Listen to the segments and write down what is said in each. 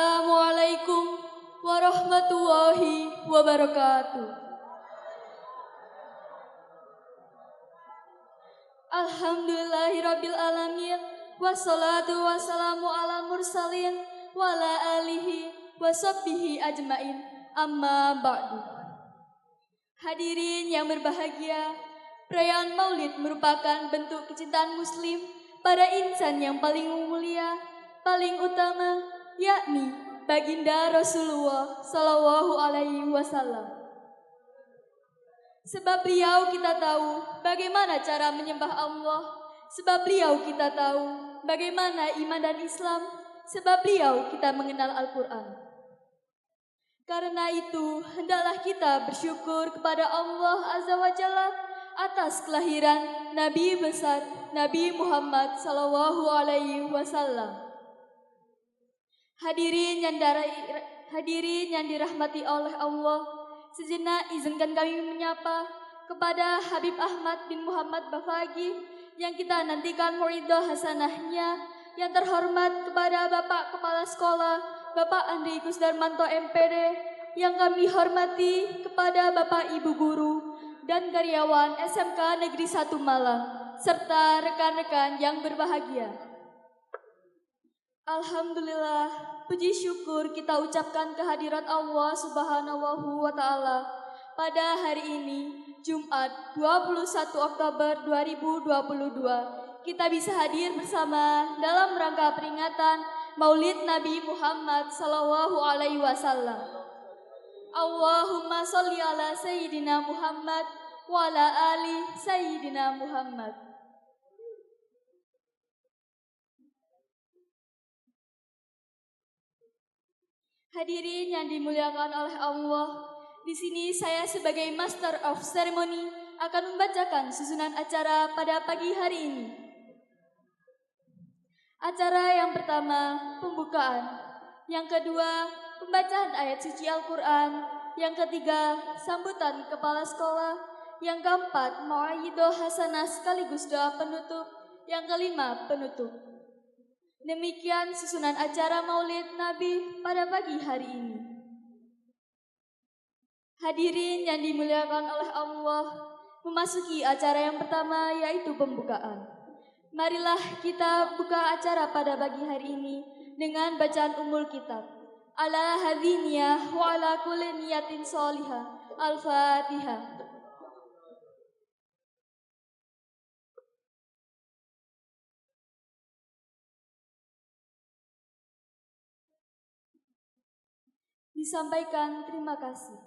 Assalamualaikum warahmatullahi wabarakatuh. Alhamdulillahirabbil alamin wassalatu wassalamu ala mursalin wa ala alihi washabbihi ajmain. Amma ba'du. Hadirin yang berbahagia, perayaan Maulid merupakan bentuk kecintaan muslim pada insan yang paling mulia, paling utama, yakni baginda Rasulullah Sallallahu Alaihi Wasallam. Sebab beliau kita tahu bagaimana cara menyembah Allah, sebab beliau kita tahu bagaimana iman dan Islam, sebab beliau kita mengenal Al-Quran. Karena itu, hendaklah kita bersyukur kepada Allah Azza wa Jalla atas kelahiran Nabi besar Nabi Muhammad Sallallahu Alaihi Wasallam. Hadirin yang dirahmati oleh Allah, sejenak izinkan kami menyapa kepada Habib Ahmad bin Muhammad Bafagi yang kita nantikan mauidhah hasanahnya, yang terhormat kepada Bapak Kepala Sekolah Bapak Andri Kusdarmanto MPD, yang kami hormati kepada Bapak Ibu Guru dan karyawan SMK Negeri 1 Malang, serta rekan-rekan yang berbahagia. Alhamdulillah, puji syukur kita ucapkan kehadirat Allah Subhanahu wa Ta'ala pada hari ini, Jumat 21 Oktober 2022. Kita bisa hadir bersama dalam rangka peringatan Maulid Nabi Muhammad Sallallahu Alaihi Wasallam. Allahumma sholli ala Sayyidina Muhammad wa ala ali Sayyidina Muhammad. Hadirin yang dimuliakan oleh Allah, di sini saya sebagai Master of Ceremony akan membacakan susunan acara pada pagi hari ini. Acara yang pertama, pembukaan. Yang kedua, pembacaan ayat suci Al-Quran. Yang ketiga, sambutan kepala sekolah. Yang keempat, mauidhah hasanah sekaligus doa penutup. Yang kelima, penutup. Demikian susunan acara Maulid Nabi pada pagi hari ini. Hadirin yang dimuliakan oleh Allah, memasuki acara yang pertama yaitu pembukaan. Marilah kita buka acara pada pagi hari ini dengan bacaan Ummul Kitab. Ala hadziniyah wa ala kulli niyatin sholihah. Al-Fatihah. Disampaikan terima kasih.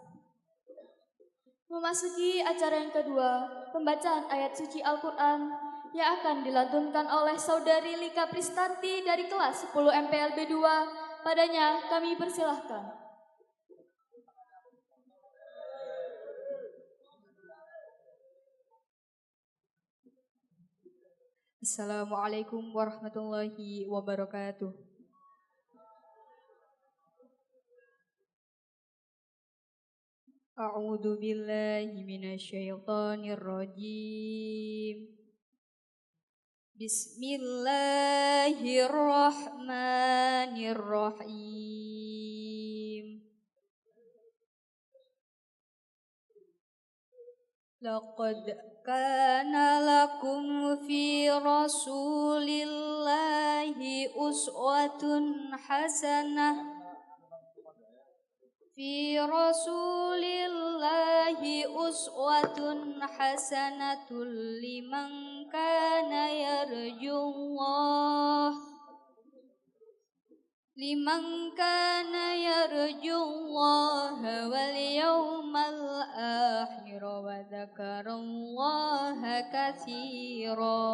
Memasuki acara yang kedua, pembacaan ayat suci Al-Quran yang akan dilantunkan oleh Saudari Lika Pristanti dari kelas 10 MPLB 2. Padanya kami persilahkan. Assalamualaikum warahmatullahi wabarakatuh. A'udzu billahi minasyaitonir rajim. Bismillahirrahmanirrahim. Laqad kana lakum fi rasulillahi uswatun hasanah. Fi rasulillahi uswatun hasanatul liman kana yarjullaha wal yawmal akhir wa dzakarallaha katsira.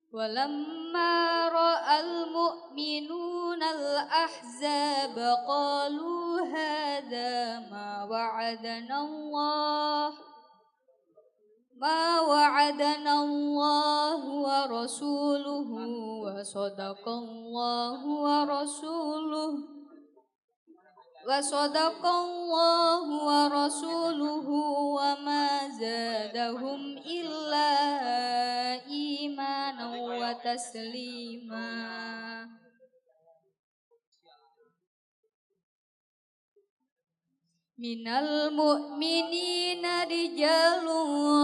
Walamma ra'al mu'minuna al-ahzab qalu hadza ma wa'adana Allah wa rasuluhu wa sadaqallahu wa rasuluhu وصدق الله ورسوله وما زادهم إلا إيمانا وتسليما من المؤمنين رجال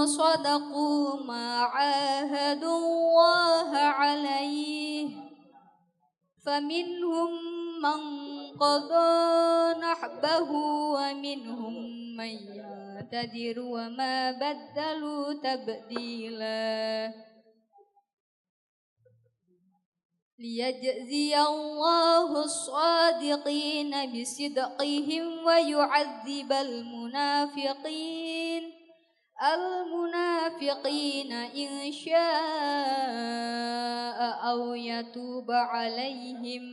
صدقوا ما عاهدوا الله عليه فمنهم من قضى نحبه ومنهم من ينتظر وما بدلوا تبديلا ليجزي الله الصادقين بصدقهم ويعذب المنافقين إن شاء أو يتوب عليهم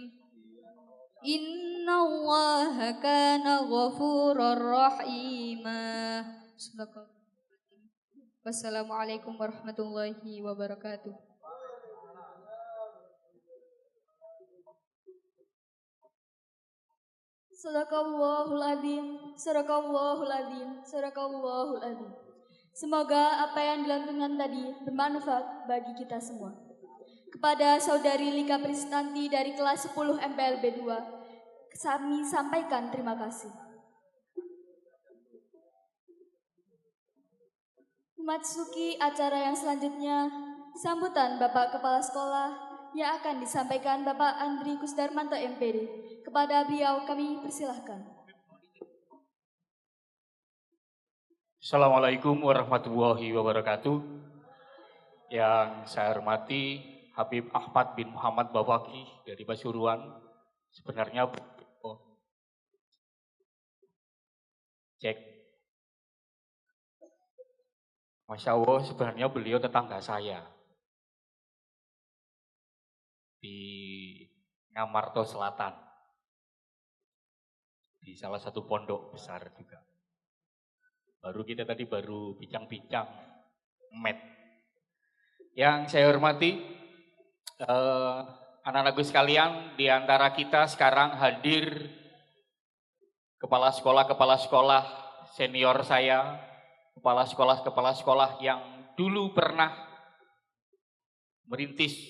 إن الله كان غفورا رحيما. Wassalamualaikum warahmatullahi wabarakatuh. Sadaqallahul adzim, sadaqallahul adzim, sadaqallahul adzim. Semoga apa yang dilantunkan tadi bermanfaat bagi kita semua. Kepada saudari Lika Pristanti dari kelas 10 MPLB 2, kami sampaikan terima kasih. Memasuki acara yang selanjutnya, sambutan Bapak Kepala Sekolah yang akan disampaikan Bapak Andri Kusdarmanto MPD. Kepada beliau kami persilahkan. Assalamualaikum warahmatullahi wabarakatuh. Yang saya hormati Habib Ahmad bin Muhammad Bafaqih dari Pasuruan. Sebenarnya cek. Masya Allah, sebenarnya beliau tetangga saya di Ngamarto Selatan, di salah satu pondok besar juga. Kita tadi baru bincang-bincang met. Yang saya hormati anak-anakku sekalian, di antara kita sekarang hadir kepala sekolah senior saya, kepala sekolah yang dulu pernah merintis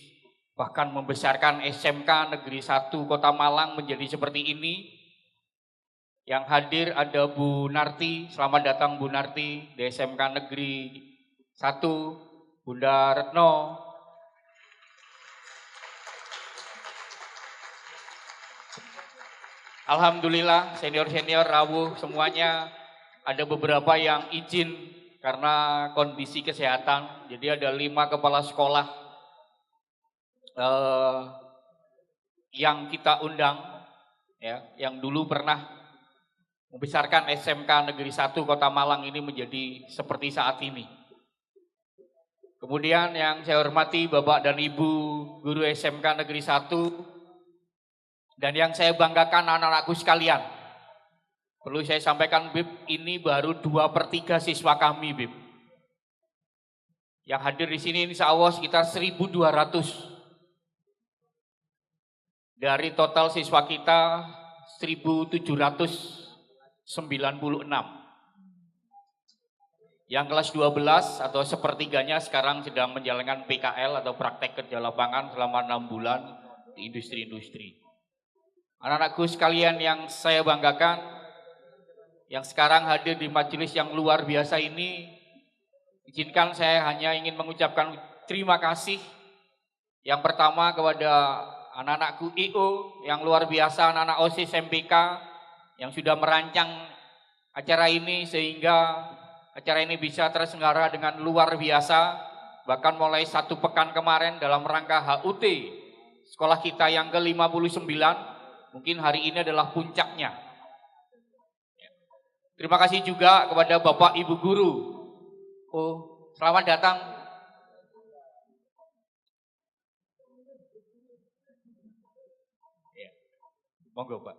bahkan membesarkan SMK Negeri 1 Kota Malang menjadi seperti ini. Yang hadir ada Bu Narti, selamat datang Bu Narti di SMK Negeri 1, Bunda Retno. Alhamdulillah senior-senior rawuh semuanya, ada beberapa yang izin karena kondisi kesehatan, jadi ada 5 kepala sekolah yang kita undang, ya, yang dulu pernah membesarkan SMK Negeri 1 Kota Malang ini menjadi seperti saat ini. Kemudian yang saya hormati Bapak dan Ibu guru SMK Negeri 1, dan yang saya banggakan anak-anakku sekalian. Perlu saya sampaikan Bib, ini baru 2/3 siswa kami Bib. Yang hadir di sini insya Allah sekitar 1.200. Dari total siswa kita 1.796. Yang kelas 12 atau sepertiganya sekarang sedang menjalankan PKL atau praktek kerja lapangan selama 6 bulan di industri-industri. Anak-anakku sekalian yang saya banggakan, yang sekarang hadir di majelis yang luar biasa ini, izinkan saya hanya ingin mengucapkan terima kasih. Yang pertama kepada anak-anakku IO yang luar biasa, anak-anak OSIS MPK yang sudah merancang acara ini sehingga acara ini bisa terselenggara dengan luar biasa. Bahkan mulai 1 pekan kemarin dalam rangka HUT sekolah kita yang ke-59, mungkin hari ini adalah puncaknya. Terima kasih juga kepada Bapak Ibu Guru. Selamat datang. Monggo Pak.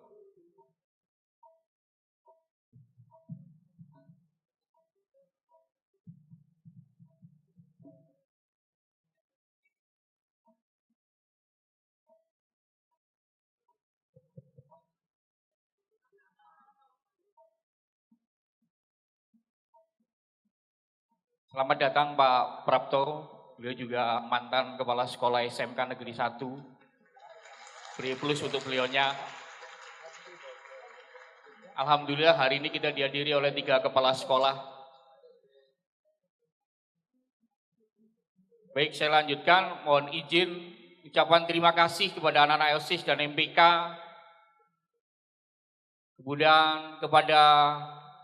Selamat datang Pak Prapto, beliau juga mantan Kepala Sekolah SMK Negeri 1. Beri plus untuk beliaunya. Alhamdulillah hari ini kita dihadiri oleh 3 kepala sekolah. Baik, saya lanjutkan. Mohon izin ucapan terima kasih kepada anak-anak OSIS dan MPK. Kemudian kepada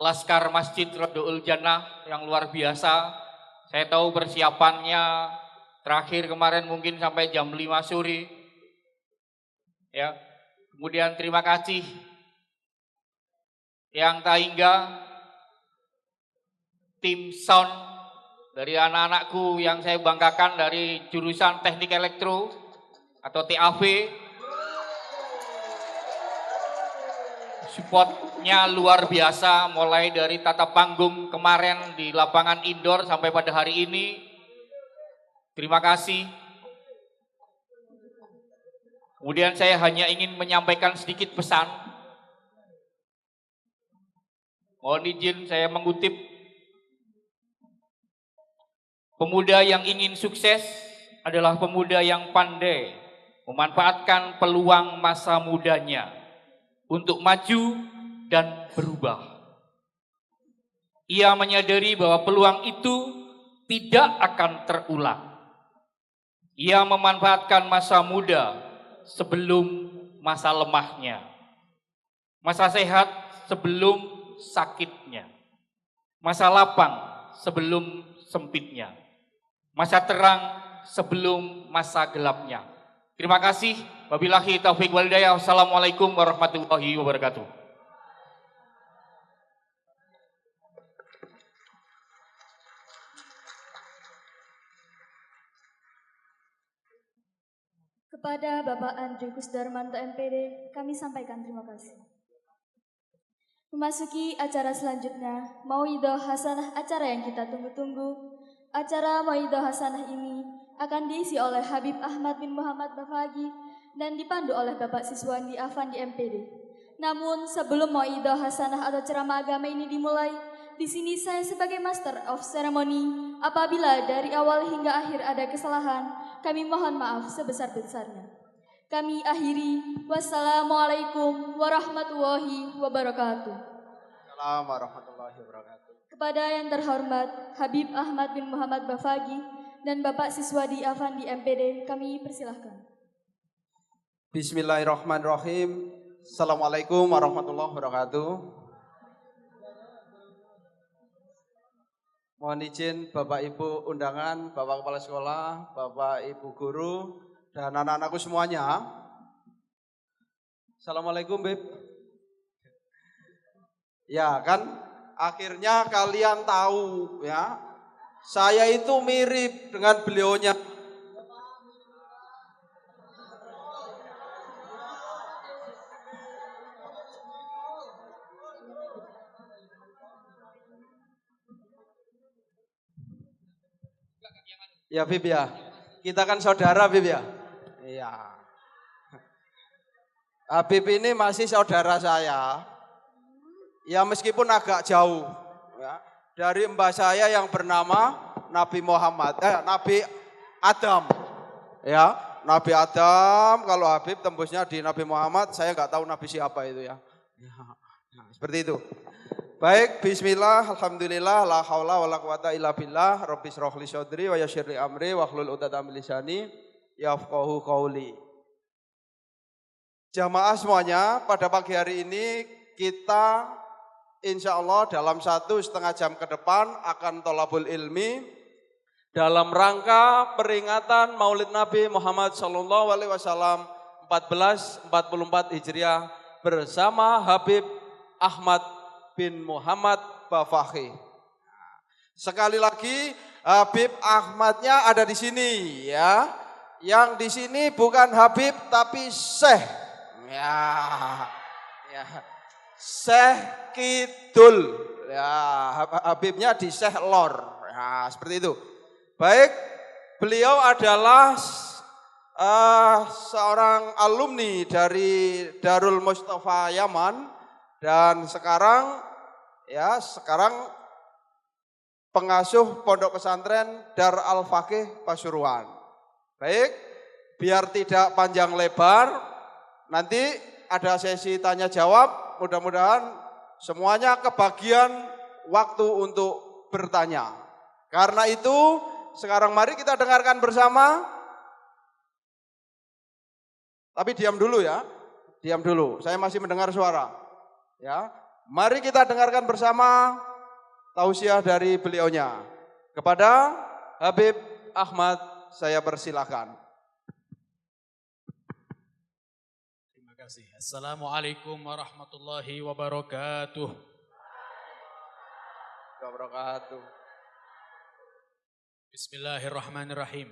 Laskar Masjid Rodoul Jannah yang luar biasa. Saya tahu persiapannya terakhir kemarin mungkin sampai jam 5 sore. Ya. Kemudian terima kasih yang tak hingga tim sound dari anak-anakku yang saya banggakan dari jurusan Teknik Elektro atau TAV. Supportnya luar biasa mulai dari tata panggung kemarin di lapangan indoor sampai pada hari ini. Terima kasih. Kemudian saya hanya ingin menyampaikan sedikit pesan. Mohon izin saya mengutip. Pemuda yang ingin sukses adalah pemuda yang pandai memanfaatkan peluang masa mudanya untuk maju dan berubah. Ia menyadari bahwa peluang itu tidak akan terulang. Ia memanfaatkan masa muda sebelum masa lemahnya. Masa sehat sebelum sakitnya. Masa lapang sebelum sempitnya. Masa terang sebelum masa gelapnya. Terima kasih. Wabillahi taufiq wal hidayah. Wassalamualaikum warahmatullahi wabarakatuh. Kepada Bapak Andri Kusdarmanto MPD, kami sampaikan terima kasih. Memasuki acara selanjutnya, Mauidhah Hasanah, acara yang kita tunggu-tunggu. Acara Mauidhah Hasanah ini akan diisi oleh Habib Ahmad bin Muhammad Bafagi dan dipandu oleh Bapak Siswandi Afandi MPD. Namun sebelum Mauidhah Hasanah atau ceramah agama ini dimulai, di sini saya sebagai Master of Ceremony, apabila dari awal hingga akhir ada kesalahan, kami mohon maaf sebesar-besarnya. Kami akhiri. Wassalamualaikum warahmatullahi wabarakatuh. Assalamualaikum warahmatullahi wabarakatuh. Kepada yang terhormat Habib Ahmad bin Muhammad Bafagi dan Bapak Siswadi Afandi MPD, kami persilahkan. Bismillahirrahmanirrahim. Assalamualaikum warahmatullahi wabarakatuh. Mohon izin Bapak Ibu undangan, Bapak Kepala Sekolah, Bapak Ibu Guru, dan anak-anakku semuanya. Assalamualaikum, Beb. Ya kan, akhirnya kalian tahu ya, saya itu mirip dengan beliaunya. Ya, Beb ya. Kita kan saudara, Beb ya. Iya. Habib ini masih saudara saya. Ya meskipun agak jauh ya. Dari mbah saya yang bernama Nabi Adam. Ya, Nabi Adam, kalau Habib tembusnya di Nabi Muhammad, saya nggak tahu Nabi siapa itu ya. Nah, seperti itu. Baik, bismillah, alhamdulillah, la haula wala quwata illa billah, rabbis rohli sodri wa yassir li amri wa hlul 'uqdatam min lisani yafqahu qauli. Jamaah semuanya, pada pagi hari ini kita insya Allah dalam 1,5 jam ke depan akan tholabul ilmi dalam rangka peringatan Maulid Nabi Muhammad sallallahu alaihi wasallam 1444 Hijriah bersama Habib Ahmad bin Muhammad Bafagi. Sekali lagi Habib Ahmadnya ada di sini ya. Yang di sini bukan Habib tapi Syekh. Ya. Syekh Kidul. Ya, Habibnya di Syekh Lor. Ya, seperti itu. Baik, beliau adalah seorang alumni dari Darul Mustafa Yaman dan sekarang pengasuh Pondok Pesantren Dar Al-Faqih Pasuruan. Baik, biar tidak panjang lebar, nanti ada sesi tanya jawab, mudah-mudahan semuanya kebagian waktu untuk bertanya. Karena itu, sekarang mari kita dengarkan bersama. Tapi diam dulu ya, diam dulu. Saya masih mendengar suara. Ya, mari kita dengarkan bersama tausiah dari beliaunya. Kepada Habib Ahmad, saya persilakan. Terima kasih. Assalamualaikum warahmatullahi wabarakatuh. Wabarakatuh. Bismillahirrahmanirrahim.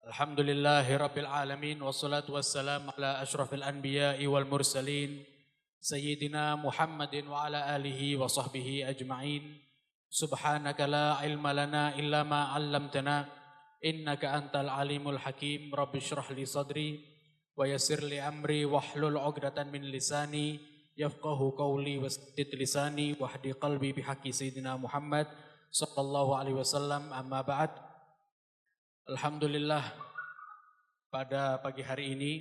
Alhamdulillahi rabbil alamin. Wassalatu wassalamu ala ashrafil anbiya'i wal mursalin. Sayyidina Muhammadin wa ala alihi wa sahbihi ajma'in. Subhanaka la ilma lana illa ma 'allamtana. Innaka antal alimul hakim. Rabbi shrah li sadri wa yassir li amri wahlul 'uqdatan min lisani yafqahu qawli wasdid lisani wahdi qalbi bihaqqi sayyidina Muhammad sallallahu alaihi wasallam. Amma ba'd. Alhamdulillah, pada pagi hari ini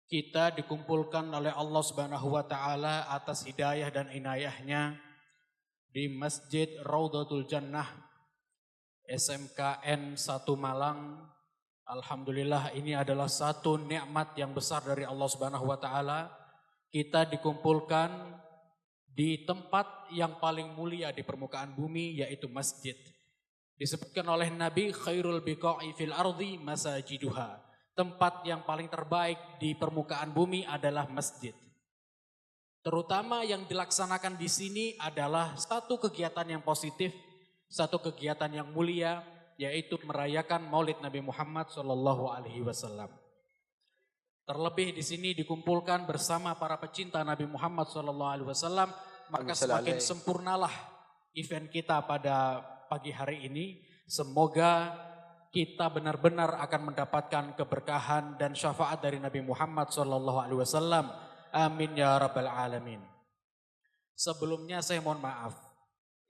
kita dikumpulkan oleh Allah Subhanahu wa taala atas hidayah dan inayahnya di Masjid Raudhatul Jannah SMKN 1 Malang. Alhamdulillah, ini adalah satu nikmat yang besar dari Allah Subhanahu wa taala. Kita dikumpulkan di tempat yang paling mulia di permukaan bumi, yaitu masjid. Disebutkan oleh Nabi, khairul biqa'i fil ardi masajiduha. Tempat yang paling terbaik di permukaan bumi adalah masjid. Terutama yang dilaksanakan di sini adalah satu kegiatan yang positif, satu kegiatan yang mulia, yaitu merayakan Maulid Nabi Muhammad SAW. Terlebih di sini dikumpulkan bersama para pecinta Nabi Muhammad SAW, maka semakin sempurnalah event kita pada pagi hari ini. Semoga kita benar-benar akan mendapatkan keberkahan dan syafaat dari Nabi Muhammad SAW. Amin ya rabbal alamin. Sebelumnya saya mohon maaf.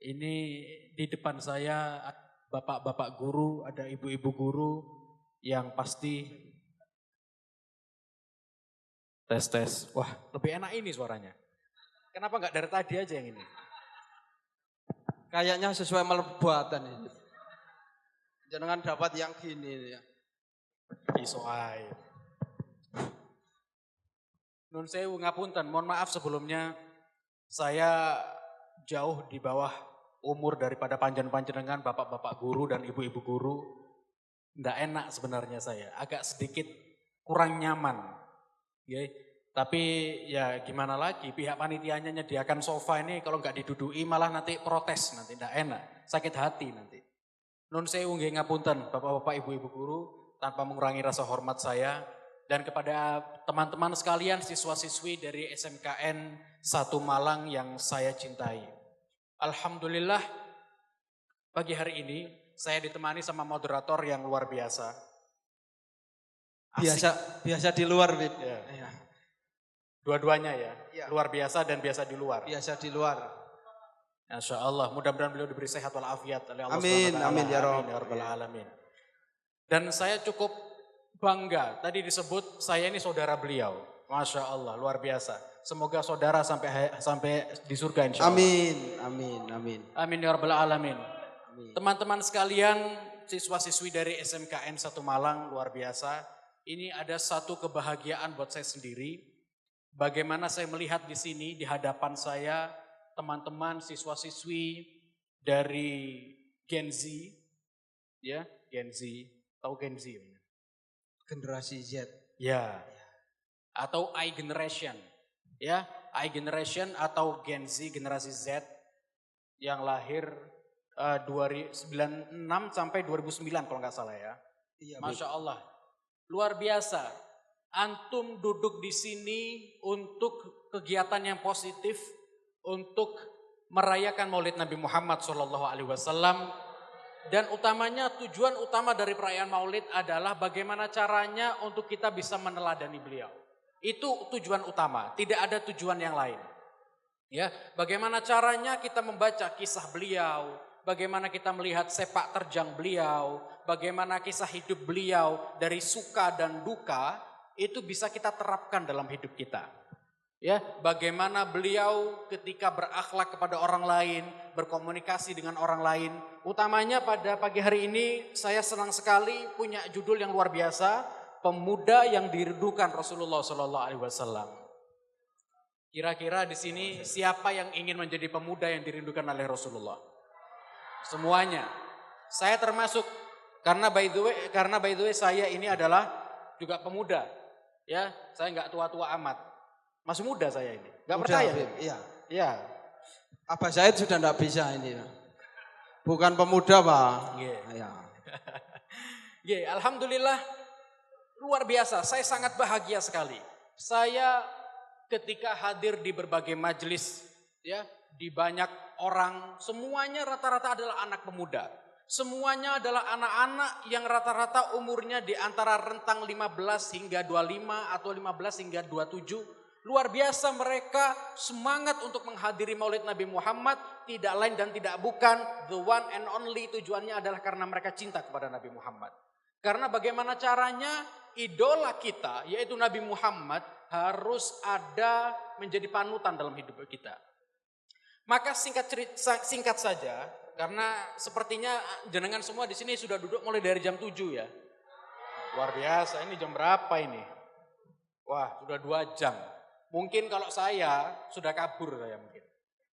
Ini di depan saya bapak-bapak guru, ada ibu-ibu guru yang pasti tes. Wah, lebih enak ini suaranya. Kenapa nggak dari tadi aja yang ini? Kayaknya sesuai melebuatan ini. Jangan dapat yang gini ya. Isoai. Nun sewu ngapunten, mohon maaf sebelumnya saya jauh di bawah umur daripada panjenengan bapak-bapak guru dan ibu-ibu guru. Nggak enak sebenarnya saya, agak sedikit kurang nyaman. Ya, tapi ya gimana lagi, pihak panitianya nyediakan sofa ini kalau nggak didudui malah nanti protes, nanti nggak enak, sakit hati nanti. Nun sewu nggih ngapunten bapak-bapak ibu-ibu guru, tanpa mengurangi rasa hormat saya. Dan kepada teman-teman sekalian siswa-siswi dari SMKN 1 Malang yang saya cintai. Alhamdulillah pagi hari ini saya ditemani sama moderator yang luar biasa. Biasa di luar, Bib. Ya. Dua-duanya ya, luar biasa dan biasa di luar. Biasa di luar. Insya Allah, mudah-mudahan beliau diberi sehat walafiat oleh Allah Amin, SWT. amin ya Rabbal alamin. Dan saya cukup bangga, tadi disebut saya ini saudara beliau. Masya Allah, luar biasa. Semoga saudara sampai di surga insya Allah. Amin. Amin ya Rabbal alamin. Teman-teman sekalian, siswa-siswi dari SMKN 1 Malang luar biasa. Ini ada satu kebahagiaan buat saya sendiri. Bagaimana saya melihat di sini di hadapan saya teman-teman siswa-siswi dari Gen Z, ya Gen Z, tahu Gen Z? Generasi Z. Ya, atau I Generation, ya I Generation atau Gen Z, generasi Z yang lahir 96 sampai 2009 kalau nggak salah ya. Iya, Masya Allah, luar biasa. Antum duduk di sini untuk kegiatan yang positif, untuk merayakan Maulid Nabi Muhammad SAW. Dan utamanya, tujuan utama dari perayaan Maulid adalah bagaimana caranya untuk kita bisa meneladani beliau. Itu tujuan utama, tidak ada tujuan yang lain. Ya, bagaimana caranya kita membaca kisah beliau, bagaimana kita melihat sepak terjang beliau, bagaimana kisah hidup beliau dari suka dan duka, itu bisa kita terapkan dalam hidup kita. Ya, bagaimana beliau ketika berakhlak kepada orang lain, berkomunikasi dengan orang lain. Utamanya pada pagi hari ini saya senang sekali punya judul yang luar biasa, pemuda yang dirindukan Rasulullah SAW. Kira-kira di sini siapa yang ingin menjadi pemuda yang dirindukan oleh Rasulullah? Semuanya. Saya termasuk karena by the way saya ini adalah juga pemuda. Ya, saya nggak tua-tua amat. Masih muda saya ini. Nggak percaya? Iya. Iya. Abah Said sudah enggak bisa ini. Bukan pemuda, Pak. Iya. Ya. Alhamdulillah luar biasa. Saya sangat bahagia sekali. Saya ketika hadir di berbagai majelis, ya, di banyak orang, semuanya rata-rata adalah anak pemuda. Semuanya adalah anak-anak yang rata-rata umurnya di antara rentang 15 hingga 25 atau 15 hingga 27. Luar biasa mereka semangat untuk menghadiri Maulid Nabi Muhammad, tidak lain dan tidak bukan, the one and only tujuannya adalah karena mereka cinta kepada Nabi Muhammad. Karena bagaimana caranya idola kita yaitu Nabi Muhammad harus ada menjadi panutan dalam hidup kita. Maka singkat saja, karena sepertinya jenengan semua di sini sudah duduk mulai dari jam 7 ya. Luar biasa, ini jam berapa ini? Wah, sudah 2 jam. Mungkin kalau saya sudah kabur saya mungkin.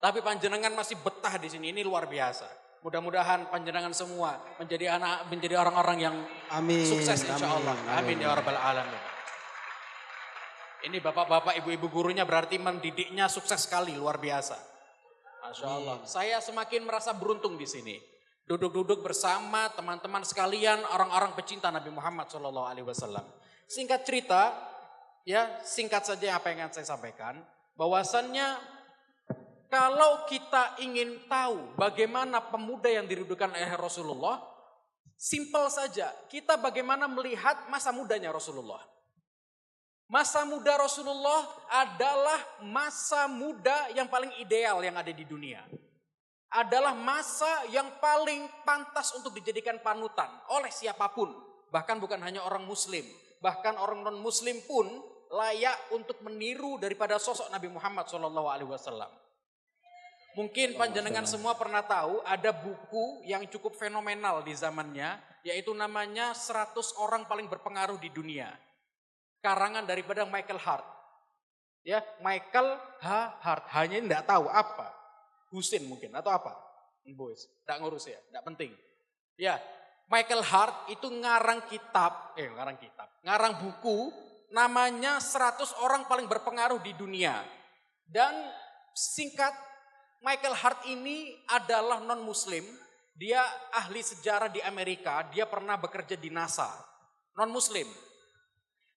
Tapi panjenengan masih betah di sini, ini luar biasa. Mudah-mudahan panjenengan semua menjadi orang-orang yang sukses insyaallah. Amin ya rabbal alamin. Ini bapak-bapak, ibu-ibu gurunya berarti mendidiknya sukses sekali, luar biasa. Masya Allah. Saya semakin merasa beruntung di sini. Duduk-duduk bersama teman-teman sekalian, orang-orang pecinta Nabi Muhammad SAW. Singkat cerita, ya singkat saja apa yang akan saya sampaikan. Bahwasannya kalau kita ingin tahu bagaimana pemuda yang dirindukan oleh Rasulullah, simpel saja. Kita bagaimana melihat masa mudanya Rasulullah. Masa muda Rasulullah adalah masa muda yang paling ideal yang ada di dunia. Adalah masa yang paling pantas untuk dijadikan panutan oleh siapapun. Bahkan bukan hanya orang muslim. Bahkan orang non muslim pun layak untuk meniru daripada sosok Nabi Muhammad SAW. Mungkin panjenengan semua pernah tahu ada buku yang cukup fenomenal di zamannya. Yaitu namanya 100 orang paling berpengaruh di dunia. Karangan daripada Michael Hart. Ya, Michael Hart. Hanya tidak tahu apa. Husin mungkin atau apa. Boys, tidak ngurus ya, tidak penting. Ya, Michael Hart itu ngarang buku namanya 100 orang paling berpengaruh di dunia. Dan singkat, Michael Hart ini adalah non-muslim. Dia ahli sejarah di Amerika, dia pernah bekerja di NASA. Non-muslim.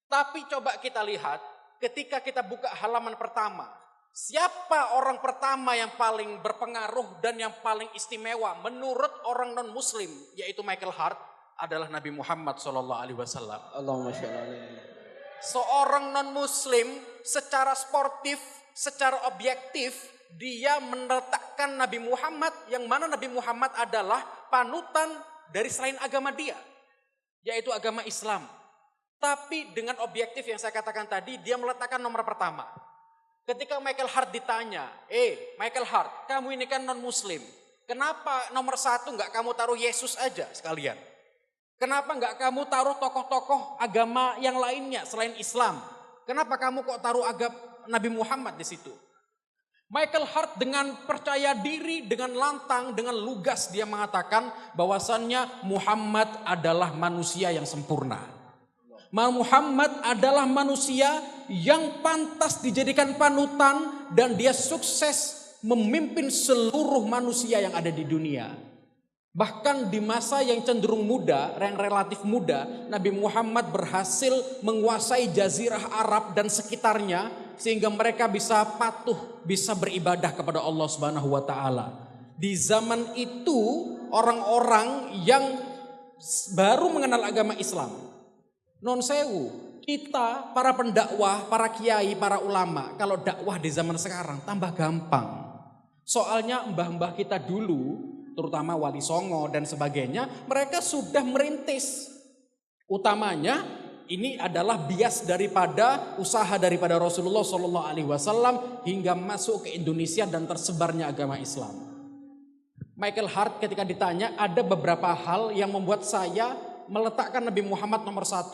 Tapi coba kita lihat ketika kita buka halaman pertama. Siapa orang pertama yang paling berpengaruh dan yang paling istimewa menurut orang non-muslim yaitu Michael Hart adalah Nabi Muhammad SAW. Allahumma sholli alaihi. Seorang non-muslim secara sportif, secara objektif dia meletakkan Nabi Muhammad yang mana Nabi Muhammad adalah panutan dari selain agama dia yaitu agama Islam. Tapi dengan objektif yang saya katakan tadi, dia meletakkan nomor pertama. Ketika Michael Hart ditanya, Michael Hart, kamu ini kan non-muslim. Kenapa nomor 1 nggak kamu taruh Yesus aja sekalian? Kenapa nggak kamu taruh tokoh-tokoh agama yang lainnya selain Islam? Kenapa kamu kok taruh agama Nabi Muhammad di situ? Michael Hart dengan percaya diri, dengan lantang, dengan lugas dia mengatakan bahwasannya Muhammad adalah manusia yang sempurna. Muhammad adalah manusia yang pantas dijadikan panutan dan dia sukses memimpin seluruh manusia yang ada di dunia. Bahkan di masa yang cenderung muda, yang relatif muda, Nabi Muhammad berhasil menguasai jazirah Arab dan sekitarnya sehingga mereka bisa patuh, bisa beribadah kepada Allah Subhanahu wa taala. Di zaman itu orang-orang yang baru mengenal agama Islam. Non sewu, kita para pendakwah, para kiai, para ulama, kalau dakwah di zaman sekarang tambah gampang. Soalnya mbah-mbah kita dulu terutama Wali Songo dan sebagainya, mereka sudah merintis. Utamanya ini adalah bias daripada usaha daripada Rasulullah SAW hingga masuk ke Indonesia dan tersebarnya agama Islam. Michael Hart ketika ditanya, ada beberapa hal yang membuat saya meletakkan Nabi Muhammad nomor 1.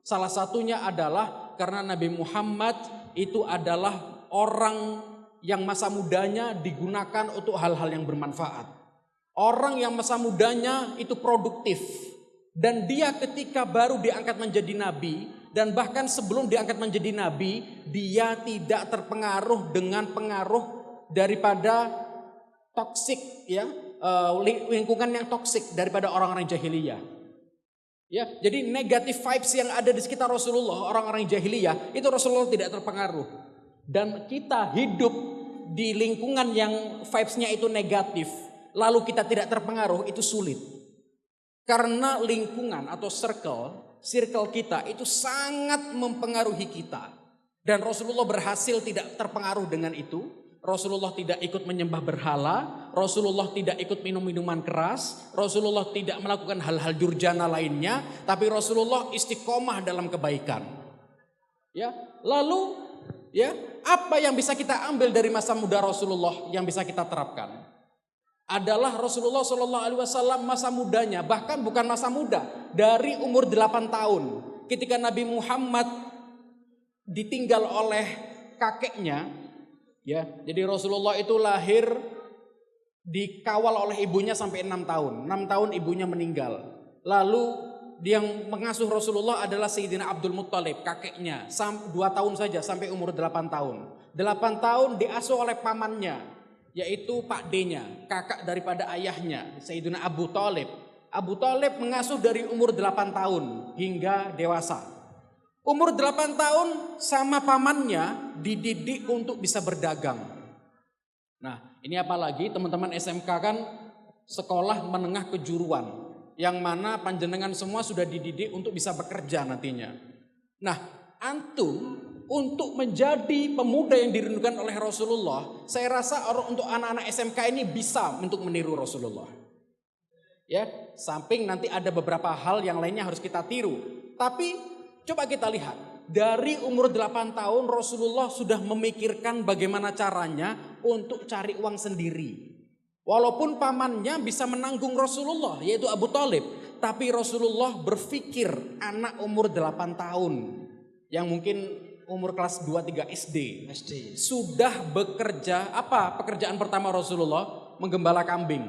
Salah satunya adalah karena Nabi Muhammad itu adalah orang yang masa mudanya digunakan untuk hal-hal yang bermanfaat. Orang yang masa mudanya itu produktif. Dan dia ketika baru diangkat menjadi nabi, dan bahkan sebelum diangkat menjadi nabi, dia tidak terpengaruh dengan pengaruh daripada toksik, ya, lingkungan yang toksik daripada orang-orang jahiliyah. Ya, jadi negatif vibes yang ada di sekitar Rasulullah, orang-orang jahiliyah, itu Rasulullah tidak terpengaruh. Dan kita hidup di lingkungan yang vibes-nya itu negatif, lalu kita tidak terpengaruh, itu sulit. Karena lingkungan atau circle kita itu sangat mempengaruhi kita. Dan Rasulullah berhasil tidak terpengaruh dengan itu. Rasulullah tidak ikut menyembah berhala, Rasulullah tidak ikut minum minuman keras, Rasulullah tidak melakukan hal-hal durjana lainnya, tapi Rasulullah istiqomah dalam kebaikan. Ya, lalu ya, apa yang bisa kita ambil dari masa muda Rasulullah yang bisa kita terapkan? Adalah Rasulullah SAW masa mudanya, bahkan bukan masa muda, dari umur 8 tahun ketika Nabi Muhammad ditinggal oleh kakeknya, ya, jadi Rasulullah itu lahir dikawal oleh ibunya sampai 6 tahun. 6 tahun ibunya meninggal. Lalu yang mengasuh Rasulullah adalah Sayyidina Abdul Muttalib, kakeknya, 2 tahun saja sampai umur 8 tahun. 8 tahun diasuh oleh pamannya, yaitu Pak D-nya, kakak daripada ayahnya, Sayyidina Abu Thalib. Abu Thalib mengasuh dari umur 8 tahun hingga dewasa. Umur 8 tahun sama pamannya dididik untuk bisa berdagang. Nah, ini apalagi teman-teman SMK kan sekolah menengah kejuruan, yang mana panjenengan semua sudah dididik untuk bisa bekerja nantinya. Nah, antum untuk menjadi pemuda yang dirindukan oleh Rasulullah, saya rasa untuk anak-anak SMK ini bisa untuk meniru Rasulullah. Ya, samping nanti ada beberapa hal yang lainnya harus kita tiru. Tapi coba kita lihat, dari umur 8 tahun Rasulullah sudah memikirkan bagaimana caranya untuk cari uang sendiri. Walaupun pamannya bisa menanggung Rasulullah, yaitu Abu Thalib, tapi Rasulullah berpikir anak umur 8 tahun yang mungkin umur kelas 2-3 SD sudah bekerja. Apa pekerjaan pertama Rasulullah? Menggembala kambing.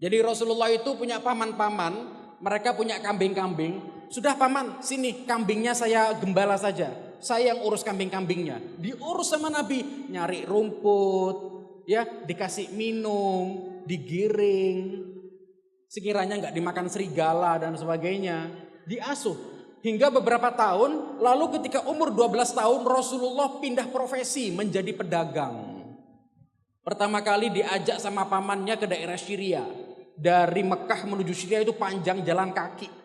Jadi Rasulullah itu punya paman-paman, mereka punya kambing-kambing. Sudah paman, sini kambingnya saya gembala saja, saya yang urus kambing-kambingnya. Diurus sama Nabi, nyari rumput, ya, dikasih minum, digiring, sekiranya nggak dimakan serigala dan sebagainya, diasuh. Hingga beberapa tahun, lalu ketika umur 12 tahun Rasulullah pindah profesi menjadi pedagang. Pertama kali diajak sama pamannya ke daerah Syria. Dari Mekah menuju Syria itu panjang jalan kaki.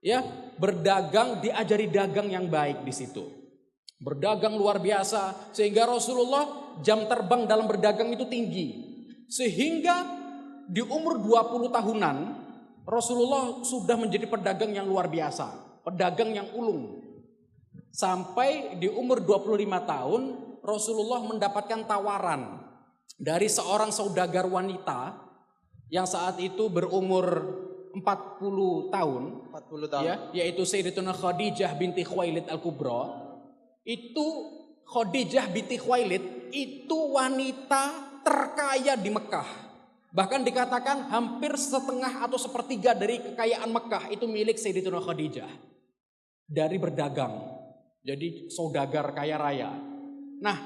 Ya, berdagang, diajari dagang yang baik di situ. Berdagang luar biasa sehingga Rasulullah jam terbang dalam berdagang itu tinggi. Sehingga di umur 20 tahunan Rasulullah sudah menjadi pedagang yang luar biasa. Pedagang yang ulung. Sampai di umur 25 tahun Rasulullah mendapatkan tawaran dari seorang saudagar wanita yang saat itu berumur 40 tahun, ya, yaitu Sayyidatuna Khadijah binti Khuwailid Al-Kubra. Itu Khadijah binti Khuwailid itu wanita terkaya di Mekah. Bahkan dikatakan hampir setengah atau sepertiga dari kekayaan Mekah itu milik Sayyidatuna Khadijah. Dari berdagang, jadi saudagar kaya raya. Nah,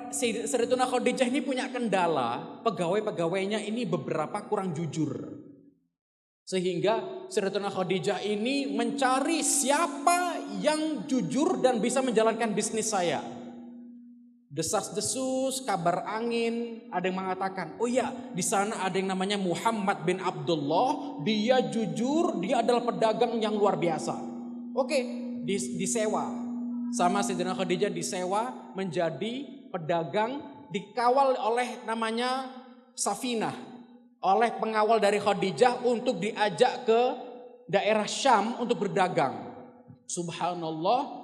Sayyidatuna Khadijah ini punya kendala, pegawai-pegawainya ini beberapa kurang jujur. Sehingga Sayyidatuna Khadijah ini mencari siapa yang jujur dan bisa menjalankan bisnis saya. Desas-desus, kabar angin, ada yang mengatakan, oh ya, di sana ada yang namanya Muhammad bin Abdullah, dia jujur, dia adalah pedagang yang luar biasa. Oke, disewa sama Sayyidatuna Khadijah, disewa menjadi pedagang, dikawal oleh namanya Safinah. oleh pengawal dari Khadijah untuk diajak ke daerah Syam untuk berdagang. Subhanallah,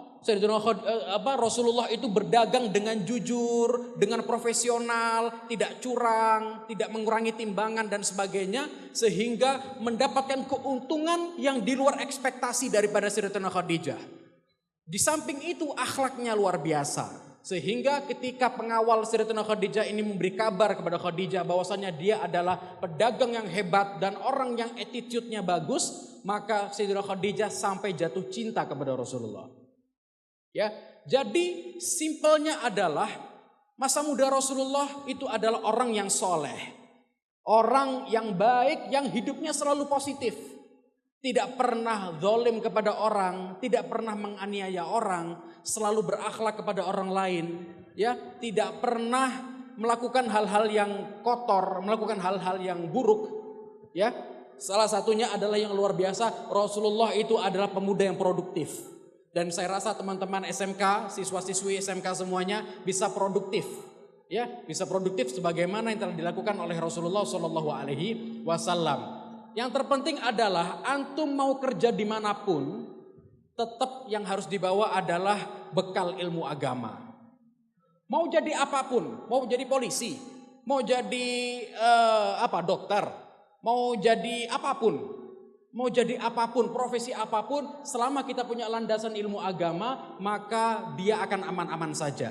Rasulullah itu berdagang dengan jujur, dengan profesional, tidak curang, tidak mengurangi timbangan dan sebagainya, sehingga mendapatkan keuntungan yang di luar ekspektasi daripada Sayyidatuna Khadijah. Di samping itu akhlaknya luar biasa, sehingga ketika pengawal Sayyidatuna Khadijah ini memberi kabar kepada Khadijah bahwasanya dia adalah pedagang yang hebat dan orang yang attitude-nya bagus, maka Sayyidatuna Khadijah sampai jatuh cinta kepada Rasulullah. Ya, jadi simpelnya adalah masa muda Rasulullah itu adalah orang yang soleh, orang yang baik, yang hidupnya selalu positif, tidak pernah zalim kepada orang, tidak pernah menganiaya orang, selalu berakhlak kepada orang lain, ya, tidak pernah melakukan hal-hal yang kotor, melakukan hal-hal yang buruk, ya. Salah satunya adalah yang luar biasa, Rasulullah itu adalah pemuda yang produktif. Dan saya rasa teman-teman SMK, siswa-siswi SMK semuanya bisa produktif, ya, bisa produktif sebagaimana yang telah dilakukan oleh Rasulullah SAW. Yang terpenting adalah antum mau kerja dimanapun, tetap yang harus dibawa adalah bekal ilmu agama. Mau jadi apapun, mau jadi polisi, mau jadi dokter, mau jadi apapun. Mau jadi apapun, profesi apapun, selama kita punya landasan ilmu agama, maka dia akan aman-aman saja.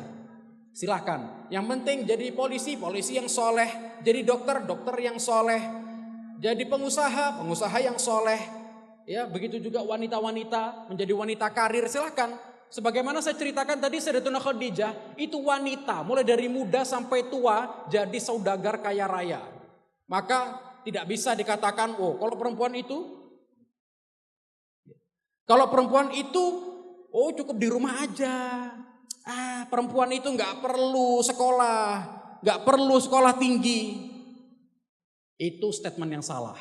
Silahkan. Yang penting jadi polisi, polisi yang soleh. Jadi dokter, dokter yang soleh. Jadi pengusaha, pengusaha yang soleh. Ya, begitu juga wanita-wanita menjadi wanita karir, silahkan. Sebagaimana saya ceritakan tadi, Sayyidatuna Khadijah itu wanita, mulai dari muda sampai tua jadi saudagar kaya raya. Maka tidak bisa dikatakan, oh kalau perempuan itu cukup di rumah aja. Perempuan itu nggak perlu sekolah tinggi. Itu statement yang salah.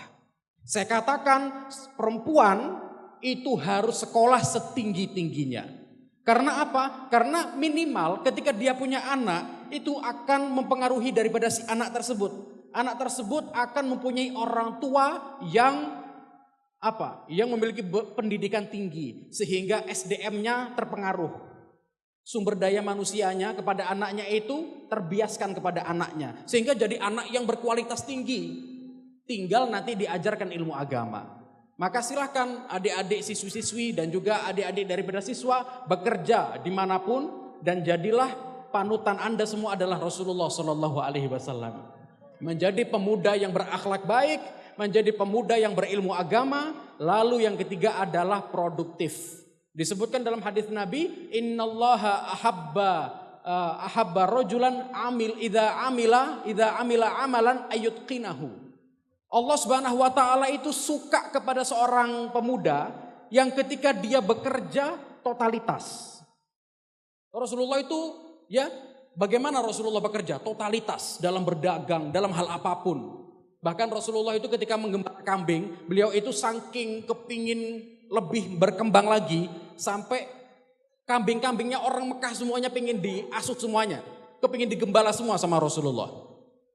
Saya katakan perempuan itu harus sekolah setinggi-tingginya. Karena apa? Karena minimal ketika dia punya anak itu akan mempengaruhi daripada si anak tersebut. Anak tersebut akan mempunyai orang tua yang memiliki pendidikan tinggi sehingga SDM-nya terpengaruh. Sumber daya manusianya kepada anaknya itu terbiaskan kepada anaknya sehingga jadi anak yang berkualitas tinggi. Tinggal nanti diajarkan ilmu agama. Maka silahkan adik-adik siswi-siswi dan juga adik-adik daripada siswa bekerja dimanapun dan jadilah panutan Anda semua adalah Rasulullah SAW. Menjadi pemuda yang berakhlak baik, menjadi pemuda yang berilmu agama, lalu yang ketiga adalah produktif. Disebutkan dalam hadis Nabi, innallaha ahabba rajulan idza amila amalan ayutqinahu. Allah Subhanahu wa taala itu suka kepada seorang pemuda yang ketika dia bekerja totalitas. Rasulullah itu bagaimana Rasulullah bekerja? Totalitas dalam berdagang, dalam hal apapun. Bahkan Rasulullah itu ketika menggembala kambing, beliau itu saking kepingin lebih berkembang lagi, sampai kambing-kambingnya orang Mekah semuanya pingin diasut semuanya. Kepingin digembala semua sama Rasulullah.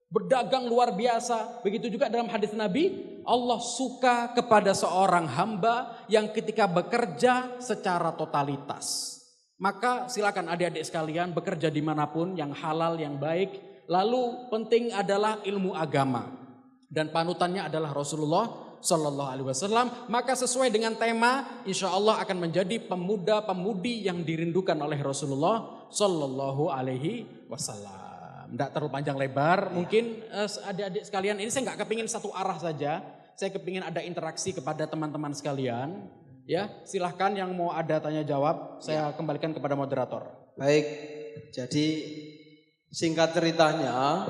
Berdagang luar biasa. Begitu juga dalam hadis Nabi, Allah suka kepada seorang hamba yang ketika bekerja secara totalitas. Maka silakan adik-adik sekalian bekerja dimanapun yang halal, yang baik. Lalu penting adalah ilmu agama. Dan panutannya adalah Rasulullah Sallallahu Alaihi Wasallam. Maka sesuai dengan tema, insya Allah akan menjadi pemuda-pemudi yang dirindukan oleh Rasulullah Sallallahu Alaihi Wasallam. Tidak terlalu panjang lebar. Mungkin adik-adik sekalian ini saya nggak kepingin satu arah saja. Saya kepingin ada interaksi kepada teman-teman sekalian. Ya, silahkan yang mau ada tanya jawab, saya kembalikan kepada moderator. Baik, jadi singkat ceritanya,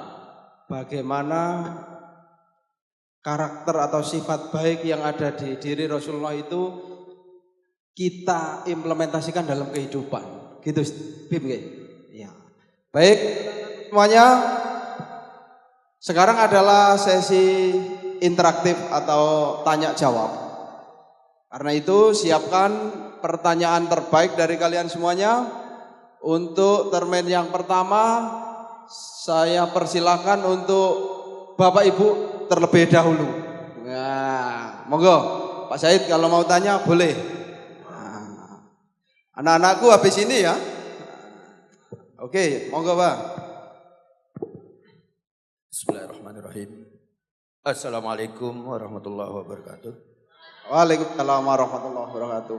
bagaimana karakter atau sifat baik yang ada di diri Rasulullah itu kita implementasikan dalam kehidupan. Gitu, Bim. Ya. Baik, semuanya. Sekarang adalah sesi interaktif atau tanya jawab. Karena itu siapkan pertanyaan terbaik dari kalian semuanya. Untuk termen yang pertama, saya persilahkan untuk Bapak Ibu terlebih dahulu. Nah, monggo Pak Said kalau mau tanya boleh. Nah, anak-anakku habis ini ya. Oke, monggo Pak. Bismillahirrahmanirrahim. Assalamualaikum warahmatullahi wabarakatuh. Waalaikumsalam warahmatullahi wabarakatuh.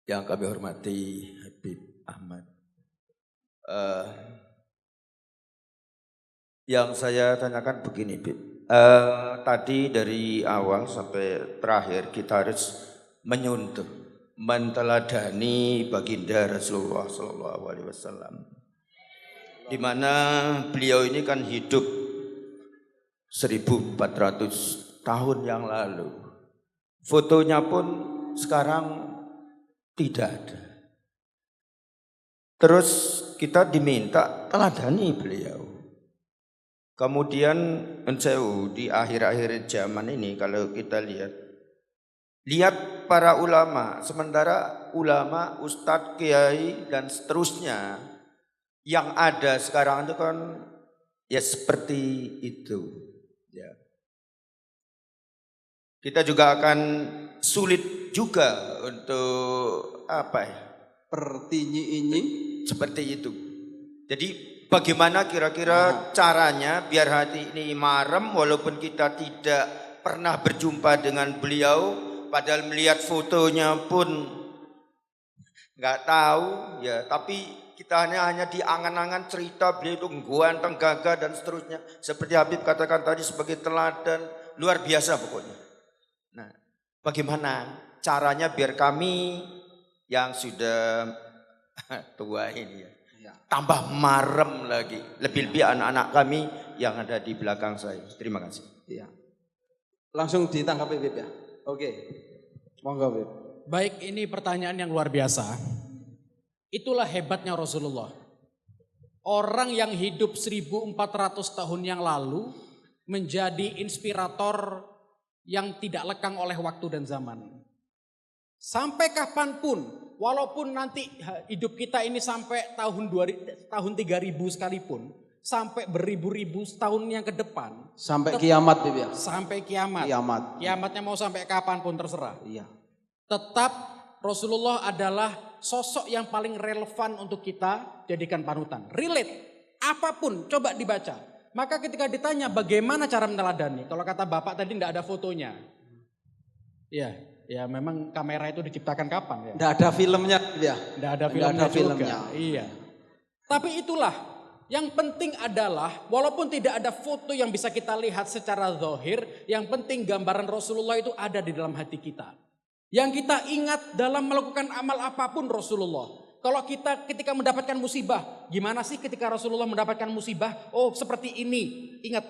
Yang kami hormati Habib Ahmad. Yang saya tanyakan begini, Bib. Tadi dari awal sampai terakhir kita harus menyuntuh, menteladani baginda Rasulullah SAW. Di mana beliau ini kan hidup 1400 tahun yang lalu. Fotonya pun sekarang tidak ada. Terus kita diminta teladani beliau. Kemudian di akhir-akhir zaman ini kalau kita lihat para ulama, sementara ulama, ustadz, kiai dan seterusnya yang ada sekarang itu kan ya seperti itu. Ya. Kita juga akan sulit juga untuk Pertinyi-inyi seperti itu. Jadi bagaimana kira-kira caranya biar hati ini marem walaupun kita tidak pernah berjumpa dengan beliau, padahal melihat fotonya pun nggak tahu ya, tapi kita hanya di angan-angan cerita beliau itu ganteng, gagah dan seterusnya. Seperti Habib katakan tadi sebagai teladan luar biasa pokoknya. Nah, bagaimana caranya biar kami yang sudah tua ini ya, tambah marem lagi, lebih-lebih anak-anak kami yang ada di belakang saya. Terima kasih. Iya. Langsung ditanggapi Bib ya. Oke. Monggo Bib. Baik, ini pertanyaan yang luar biasa. Itulah hebatnya Rasulullah. Orang yang hidup 1400 tahun yang lalu menjadi inspirator yang tidak lekang oleh waktu dan zaman. Sampai kapanpun, walaupun nanti hidup kita ini sampai tahun 3000 sekalipun, sampai beribu-ribu tahun yang ke depan. Sampai kiamat Bib ya. Sampai kiamat. Kiamatnya mau sampai kapanpun terserah. Iya. Tetap Rasulullah adalah sosok yang paling relevan untuk kita jadikan panutan. Relate, apapun coba dibaca. Maka ketika ditanya bagaimana cara meneladani, kalau kata Bapak tadi tidak ada fotonya. Ya memang kamera itu diciptakan kapan ya? Tidak ada filmnya ya. Tidak ada filmnya. Iya. Tapi itulah yang penting adalah walaupun tidak ada foto yang bisa kita lihat secara zahir, yang penting gambaran Rasulullah itu ada di dalam hati kita. Yang kita ingat dalam melakukan amal apapun Rasulullah. Kalau kita ketika mendapatkan musibah, gimana sih ketika Rasulullah mendapatkan musibah? Oh seperti ini, ingat.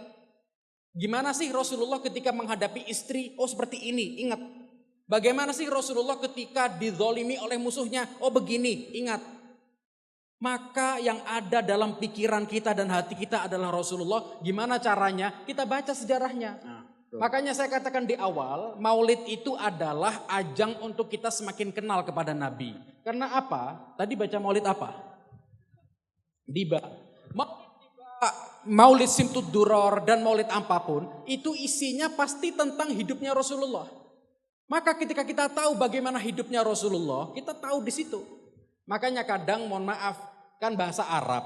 Gimana sih Rasulullah ketika menghadapi istri? Oh seperti ini, ingat. Bagaimana sih Rasulullah ketika dizolimi oleh musuhnya? Oh begini, ingat. Maka yang ada dalam pikiran kita dan hati kita adalah Rasulullah. Gimana caranya? Kita baca sejarahnya. Makanya saya katakan di awal, maulid itu adalah ajang untuk kita semakin kenal kepada Nabi. Karena apa? Tadi baca maulid apa? Maulid Simtud Duror dan maulid apapun, itu isinya pasti tentang hidupnya Rasulullah. Maka ketika kita tahu bagaimana hidupnya Rasulullah, kita tahu di situ. Makanya kadang mohon maaf, kan bahasa Arab.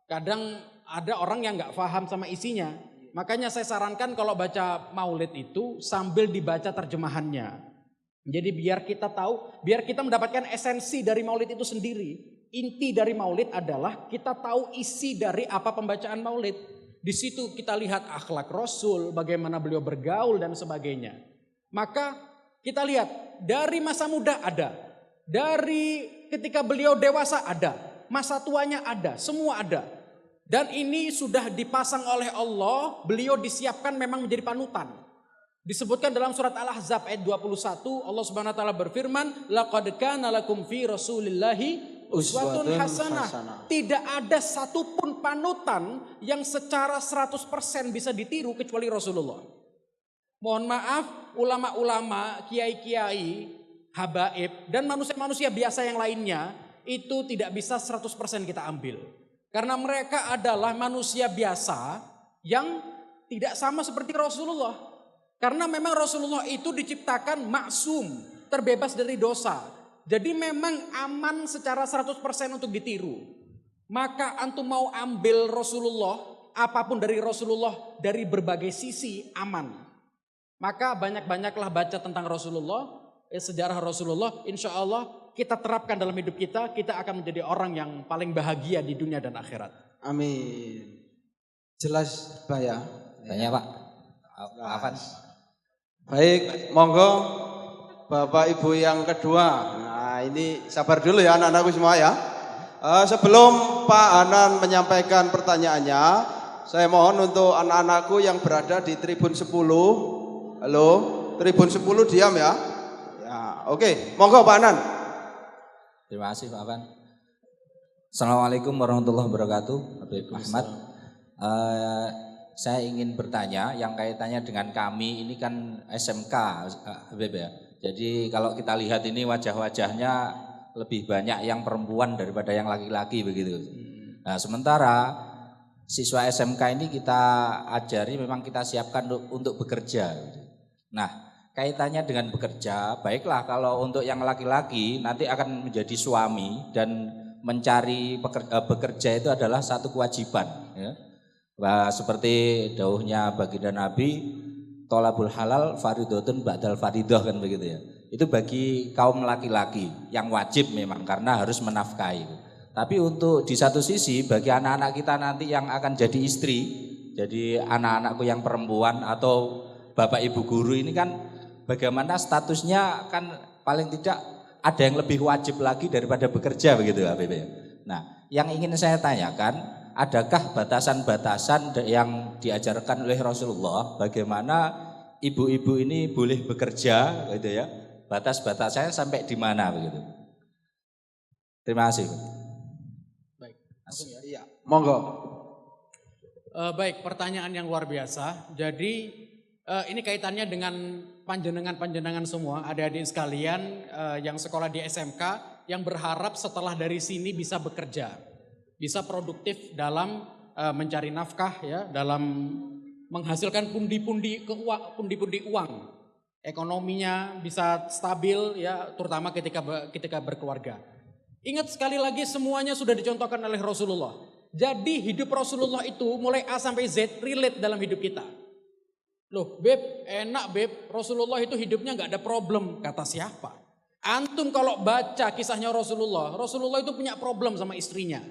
Kadang ada orang yang nggak paham sama isinya. Makanya saya sarankan kalau baca maulid itu sambil dibaca terjemahannya. Jadi biar kita tahu, biar kita mendapatkan esensi dari maulid itu sendiri. Inti dari maulid adalah kita tahu isi dari apa pembacaan maulid. Di situ kita lihat akhlak Rasul, bagaimana beliau bergaul dan sebagainya. Maka kita lihat dari masa muda ada, dari ketika beliau dewasa ada, masa tuanya ada, semua ada. Dan ini sudah dipasang oleh Allah, beliau disiapkan memang menjadi panutan. Disebutkan dalam surat Al-Ahzab ayat 21, Allah Subhanahu wa taala berfirman, "Laqad kana lakum fi Rasulillahi uswatun hasanah." Tidak ada satupun panutan yang secara 100% bisa ditiru kecuali Rasulullah. Mohon maaf, ulama-ulama, kiai-kiai, habaib dan manusia-manusia biasa yang lainnya itu tidak bisa 100% kita ambil. Karena mereka adalah manusia biasa yang tidak sama seperti Rasulullah. Karena memang Rasulullah itu diciptakan maksum, terbebas dari dosa. Jadi memang aman secara 100% untuk ditiru. Maka antum mau ambil Rasulullah, apapun dari Rasulullah dari berbagai sisi aman. Maka banyak-banyaklah baca tentang Rasulullah, sejarah Rasulullah. Insya Allah kita terapkan dalam hidup kita, kita akan menjadi orang yang paling bahagia di dunia dan akhirat. Amin. Jelas Pak ya? Tanya Pak. Afan. Baik, monggo Bapak Ibu yang kedua. Nah ini sabar dulu ya anak-anakku semua ya. Sebelum Pak Anan menyampaikan pertanyaannya, saya mohon untuk anak-anakku yang berada di Tribun 10. Halo, Tribun 10 diam ya. Ya, oke, monggo Pak Anan. Terima kasih Pak Afan. Assalamualaikum warahmatullahi wabarakatuh. Habib Ahmad. Saya ingin bertanya yang kaitannya dengan kami ini kan SMK Habib ya. Jadi kalau kita lihat ini wajah-wajahnya lebih banyak yang perempuan daripada yang laki-laki begitu. Nah, sementara siswa SMK ini kita ajari memang kita siapkan untuk bekerja. Nah, kaitannya dengan bekerja, baiklah kalau untuk yang laki-laki nanti akan menjadi suami dan mencari bekerja itu adalah satu kewajiban ya. Nah, seperti dauhnya baginda Nabi, tolabul halal faridotun ba'dal faridoh kan begitu ya. Itu bagi kaum laki-laki yang wajib memang karena harus menafkahi. Tapi untuk di satu sisi bagi anak-anak kita nanti yang akan jadi istri, jadi anak-anakku yang perempuan atau bapak ibu guru ini kan bagaimana statusnya kan paling tidak ada yang lebih wajib lagi daripada bekerja begitu ya Habib. Nah, yang ingin saya tanyakan, adakah batasan-batasan yang diajarkan oleh Rasulullah bagaimana ibu-ibu ini boleh bekerja gitu ya? Batas-batasnya sampai di mana begitu? Terima kasih. Baik, Iya, monggo. Baik, pertanyaan yang luar biasa. Jadi ini kaitannya dengan panjenengan-panjenengan semua, adik-adik sekalian yang sekolah di SMK yang berharap setelah dari sini bisa bekerja, bisa produktif dalam mencari nafkah ya, dalam menghasilkan pundi-pundi uang, ekonominya bisa stabil ya, terutama ketika berkeluarga. Ingat sekali lagi semuanya sudah dicontohkan oleh Rasulullah. Jadi hidup Rasulullah itu mulai A sampai Z relate dalam hidup kita. Loh Beb, enak Beb, Rasulullah itu hidupnya gak ada problem. Kata siapa? Antum kalau baca kisahnya Rasulullah itu punya problem sama istrinya.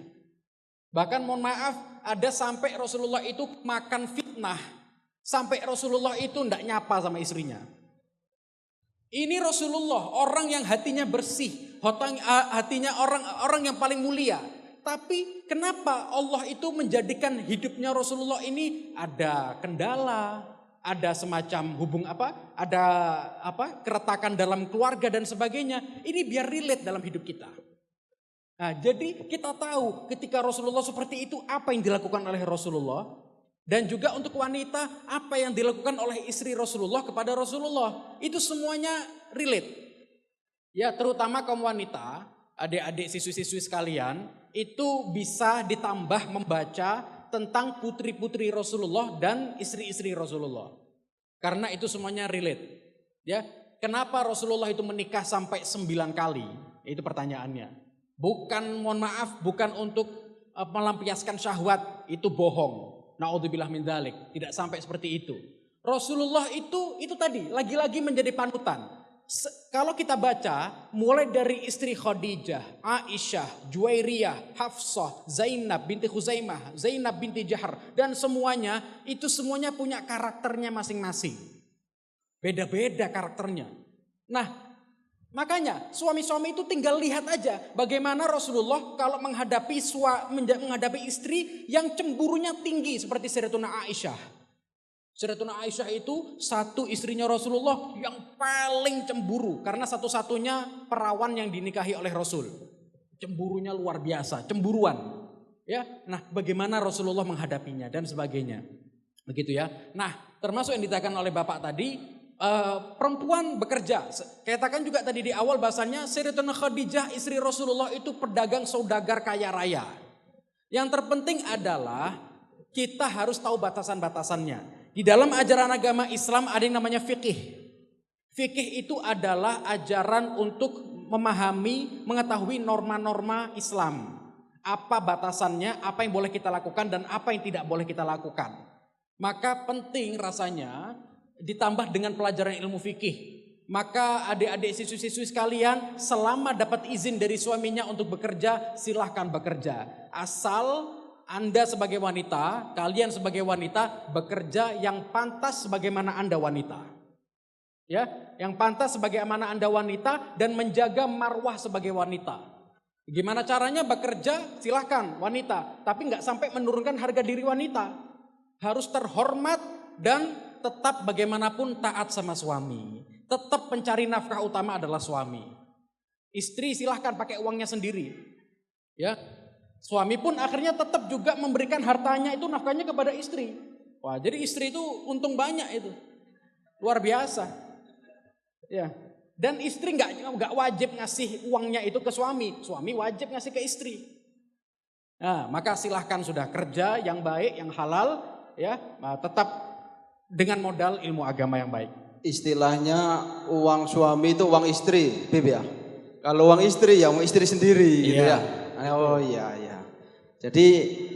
Bahkan mohon maaf, ada sampai Rasulullah itu makan fitnah. Sampai Rasulullah itu gak nyapa sama istrinya. Ini Rasulullah, orang yang hatinya bersih, hatinya orang yang paling mulia. Tapi kenapa Allah itu menjadikan hidupnya Rasulullah ini ada kendala, ada semacam keretakan dalam keluarga dan sebagainya. Ini biar relate dalam hidup kita. Nah, jadi kita tahu ketika Rasulullah seperti itu apa yang dilakukan oleh Rasulullah. Dan juga untuk wanita apa yang dilakukan oleh istri Rasulullah kepada Rasulullah. Itu semuanya relate. Ya terutama kaum wanita, adik-adik siswi-siswi sekalian, itu bisa ditambah membaca tentang putri-putri Rasulullah dan istri-istri Rasulullah. Karena itu semuanya relate. Ya, kenapa Rasulullah itu menikah sampai 9 kali? Itu pertanyaannya. Bukan untuk melampiaskan syahwat, itu bohong. Na'udzubillah min dzalik, tidak sampai seperti itu. Rasulullah itu tadi lagi-lagi menjadi panutan. Kalau kita baca mulai dari istri Khadijah, Aisyah, Juwairiyah, Hafsah, Zainab binti Khuzaimah, Zainab binti Jahar dan semuanya itu semuanya punya karakternya masing-masing. Beda-beda karakternya. Nah, makanya suami-suami itu tinggal lihat aja bagaimana Rasulullah kalau menghadapi istri yang cemburunya tinggi seperti Sayyidatuna Aisyah. Sayyidatuna Aisyah itu satu istrinya Rasulullah yang paling cemburu karena satu-satunya perawan yang dinikahi oleh Rasul. Cemburunya luar biasa, cemburuan. Ya, nah bagaimana Rasulullah menghadapinya dan sebagainya. Begitu ya. Nah, termasuk yang dikatakan oleh Bapak tadi, perempuan bekerja. Katakan juga tadi di awal bahasanya Sayyidatuna Khadijah istri Rasulullah itu pedagang saudagar kaya raya. Yang terpenting adalah kita harus tahu batasan-batasannya. Di dalam ajaran agama Islam ada yang namanya fikih. Fikih itu adalah ajaran untuk memahami, mengetahui norma-norma Islam. Apa batasannya, apa yang boleh kita lakukan dan apa yang tidak boleh kita lakukan. Maka penting rasanya ditambah dengan pelajaran ilmu fikih. Maka adik-adik siswi-siswi sekalian, selama dapat izin dari suaminya untuk bekerja, silahkan bekerja. Asal Anda sebagai wanita, kalian sebagai wanita bekerja yang pantas sebagaimana Anda wanita. Ya, yang pantas sebagaimana Anda wanita dan menjaga marwah sebagai wanita. Gimana caranya bekerja? Silahkan wanita, tapi nggak sampai menurunkan harga diri wanita. Harus terhormat dan tetap bagaimanapun taat sama suami. Tetap pencari nafkah utama adalah suami. Istri silahkan pakai uangnya sendiri. Ya, suami pun akhirnya tetap juga memberikan hartanya itu nafkahnya kepada istri. Wah, jadi istri itu untung banyak itu, luar biasa. Ya. Dan istri nggak wajib ngasih uangnya itu ke suami, suami wajib ngasih ke istri. Nah, maka silahkan sudah kerja yang baik, yang halal, ya, tetap dengan modal ilmu agama yang baik. Istilahnya uang suami itu uang istri, Bib ya. Kalau uang istri ya uang istri sendiri, gitu ya. Oh iya. Jadi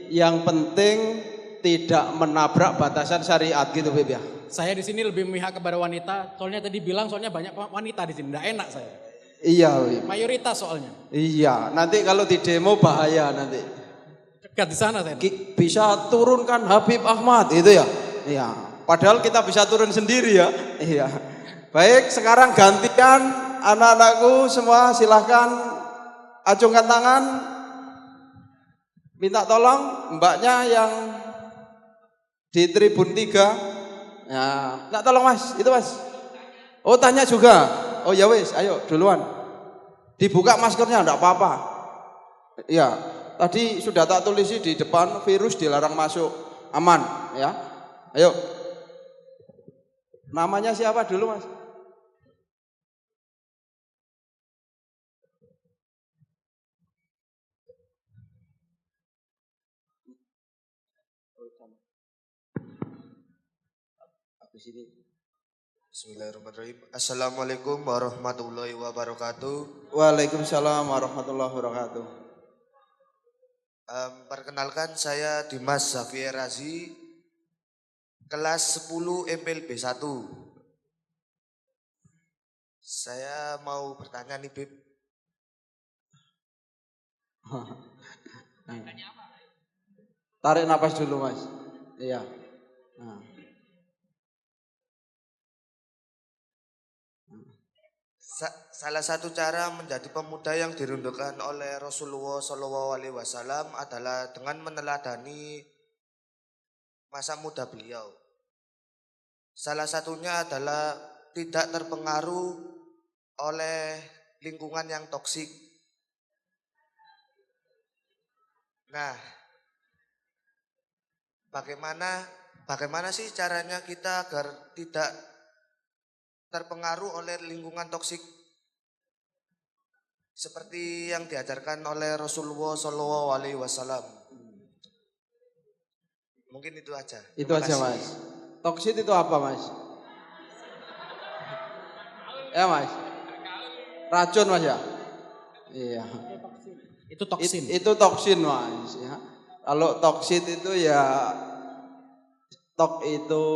yang penting tidak menabrak batasan syariat gitu, Bib ya. Saya di sini lebih memihak kepada wanita, soalnya tadi bilang soalnya banyak wanita di sini, enggak enak saya. Iya, Bib. Mayoritas soalnya. Iya, nanti kalau di demo bahaya nanti. Dekat di sana saya. Bisa turunkan Habib Ahmad itu ya. Iya. Padahal kita bisa turun sendiri ya. Iya. Baik, sekarang gantian anak-anakku semua silahkan acungkan tangan. Minta tolong mbaknya yang di tribun 3. Ya, minta tolong Mas, itu Mas. Oh, tanya juga. Oh ya wis, ayo duluan. Dibuka maskernya enggak apa-apa. Iya, tadi sudah tak tulisi di depan virus dilarang masuk. Aman, ya. Ayo. Namanya siapa dulu, Mas? Bismillahirrahmanirrahim. Assalamualaikum warahmatullahi wabarakatuh. Waalaikumsalam warahmatullahi wabarakatuh. Perkenalkan saya Dimas Zafier Razi, kelas 10 MPLB 1. Saya mau bertanya nih, Bib. Tarik napas dulu, Mas. Iya. Nah. Salah satu cara menjadi pemuda yang dirindukan oleh Rasulullah SAW adalah dengan meneladani masa muda beliau. Salah satunya adalah tidak terpengaruh oleh lingkungan yang toksik. Nah, bagaimana sih caranya kita agar tidak terpengaruh oleh lingkungan toksik seperti yang diajarkan oleh Rasulullah SAW. Mungkin itu aja. Itu aja, Mas. Toksik itu apa, Mas? Ya, Mas. Racun, Mas ya? Iya. Itu toksin. Itu toksin, Mas, ya. Kalau toksit itu ya tok itu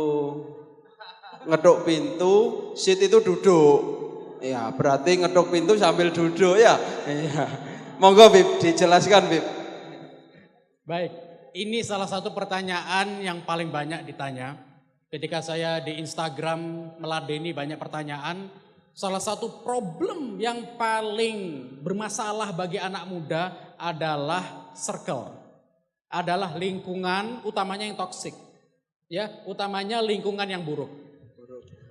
ngeduk pintu, sit itu duduk. Ya, berarti ngeduk pintu sambil duduk ya. Iya. Monggo Bib dijelaskan, Bib. Baik, ini salah satu pertanyaan yang paling banyak ditanya. Ketika saya di Instagram meladeni banyak pertanyaan, salah satu problem yang paling bermasalah bagi anak muda adalah circle. Adalah lingkungan, utamanya yang toksik. Ya, utamanya lingkungan yang buruk.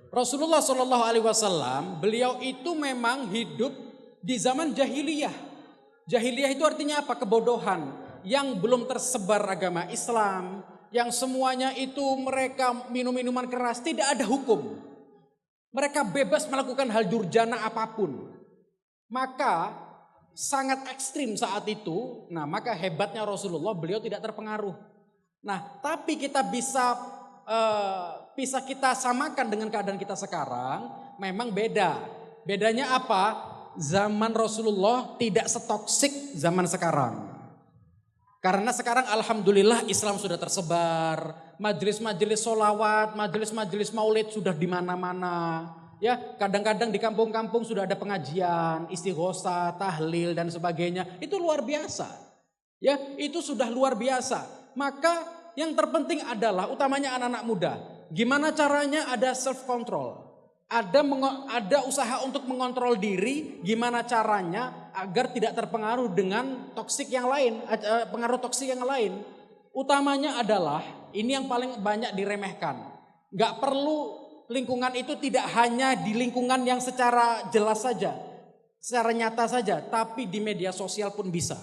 Rasulullah SAW, beliau itu memang hidup di zaman jahiliyah. Jahiliyah itu artinya apa? Kebodohan. Yang belum tersebar agama Islam. Yang semuanya itu mereka minum minuman keras, tidak ada hukum. Mereka bebas melakukan hal durjana apapun. Maka sangat ekstrim saat itu. Nah, maka hebatnya Rasulullah, beliau tidak terpengaruh. Nah, tapi kita bisa bisa kita samakan dengan keadaan kita sekarang, memang beda. Bedanya apa? Zaman Rasulullah tidak setoksik zaman sekarang. Karena sekarang alhamdulillah Islam sudah tersebar, majelis-majelis sholawat, majelis-majelis maulid sudah di mana-mana. Ya, kadang-kadang di kampung-kampung sudah ada pengajian, istighosah, tahlil dan sebagainya. Itu luar biasa. Ya, itu sudah luar biasa. Maka yang terpenting adalah utamanya anak-anak muda. Gimana caranya ada self control? Ada usaha untuk mengontrol diri, gimana caranya agar tidak terpengaruh dengan toksik yang lain, pengaruh toksik yang lain. Utamanya adalah, ini yang paling banyak diremehkan. Gak perlu lingkungan itu tidak hanya di lingkungan yang secara jelas saja, secara nyata saja, tapi di media sosial pun bisa.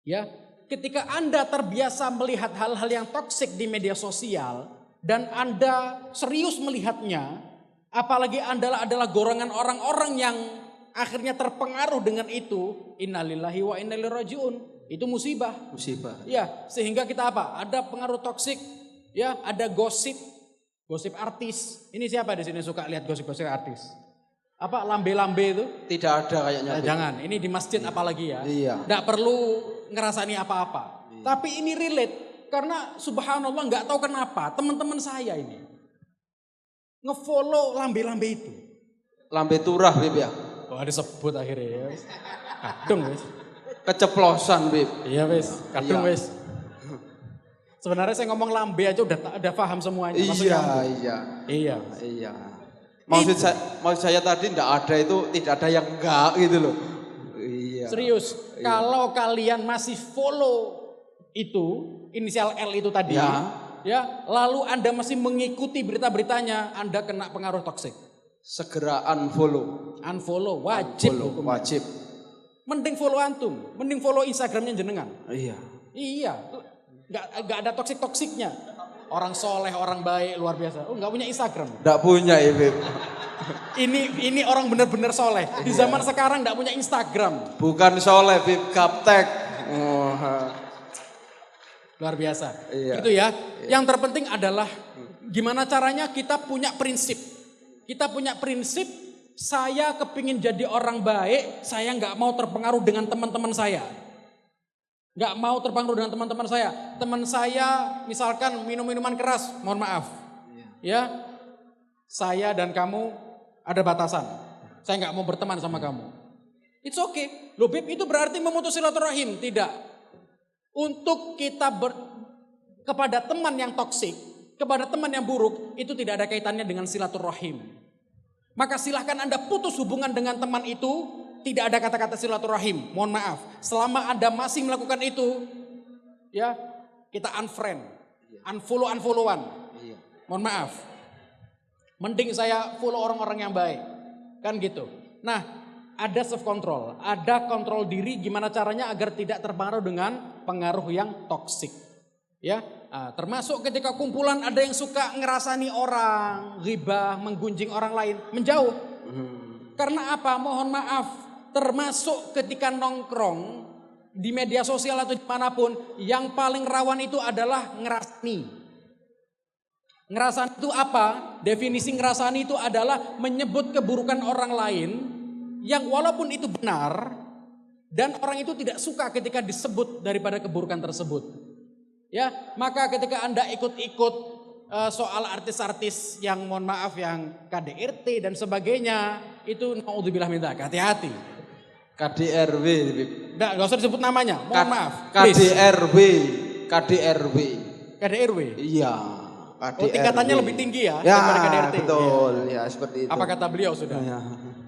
Ya, ketika Anda terbiasa melihat hal-hal yang toksik di media sosial dan Anda serius melihatnya, apalagi Anda adalah golongan orang-orang yang akhirnya terpengaruh dengan itu, innalillahi wa inna ilaihi rajiun. Itu musibah. Musibah. Ya, sehingga kita apa? Ada pengaruh toksik, ya, ada gosip artis. Ini siapa di sini suka lihat gosip artis? Apa lambe-lambe itu? Tidak ada kayaknya. Nah, jangan, ini di masjid apalagi ya. Iya. Nggak perlu ngerasani apa-apa. Iya. Tapi ini relate karena subhanallah nggak tahu kenapa teman-teman saya ini ngefollow lambe-lambe itu. Lambe turah, Bib ya. Oh, disebut akhirnya ya. Kadung wis. Keceplosan, Bib. Iya wis, kadung Iya. wis. Sebenarnya saya ngomong lambe aja udah paham semuanya. Iya. Maksud saya tadi tidak ada yang enggak gitu loh. Iya. Serius, kalau kalian masih follow itu, inisial L itu tadi, ya, lalu Anda masih mengikuti berita-beritanya, Anda kena pengaruh toksik. Segera unfollow. Unfollow, wajib. Wajib. Mending follow antum, mending follow Instagramnya jenengan. Iya. Nggak ada toksik-toksiknya. Orang soleh, orang baik, luar biasa. Oh, nggak punya Instagram? Nggak punya, Bib. Ini orang benar-benar soleh. Di zaman sekarang nggak punya Instagram. Bukan soleh, Bib, gaptek. Oh. Luar biasa. Iya. Itu ya. Yang terpenting adalah gimana caranya kita punya prinsip. Kita punya prinsip, saya kepingin jadi orang baik, saya nggak mau terpengaruh dengan teman-teman saya. Nggak mau terpengaruh dengan teman-teman saya. Teman saya misalkan minum minuman keras, mohon maaf. Ya, saya dan kamu ada batasan. Saya nggak mau berteman sama kamu. It's okay. Loh Bib, itu berarti memutus silaturahim. Tidak. Untuk kita kepada teman yang toksik, kepada teman yang buruk, itu tidak ada kaitannya dengan silaturahim. Maka silahkan Anda putus hubungan dengan teman itu. Tidak ada kata-kata silaturahim, mohon maaf. Selama Anda masih melakukan itu, ya kita unfriend, unfollow-unfollowan. Mohon maaf. Mending saya follow orang-orang yang baik, kan gitu. Nah, ada self control, ada kontrol diri. Gimana caranya agar tidak terpengaruh dengan pengaruh yang toksik, ya. Nah, termasuk ketika kumpulan ada yang suka ngerasani orang, ghibah, menggunjing orang lain, menjauh. Karena apa? Mohon maaf. Termasuk ketika nongkrong di media sosial atau dimanapun, yang paling rawan itu adalah ngerasani. Ngerasani itu apa? Definisi ngerasani itu adalah menyebut keburukan orang lain yang walaupun itu benar dan orang itu tidak suka ketika disebut daripada keburukan tersebut. Ya, maka ketika Anda ikut-ikut soal artis-artis yang mohon maaf yang KDRT dan sebagainya, itu naudzubillah min dzalik, hati-hati. KDRW. Nggak usah disebut namanya, mohon maaf. KDRW. Iya. KDRW. Oh, tingkatannya lebih tinggi ya, Ya, daripada KDRT. betul. Ya, seperti itu. Apa kata beliau sudah? Ya.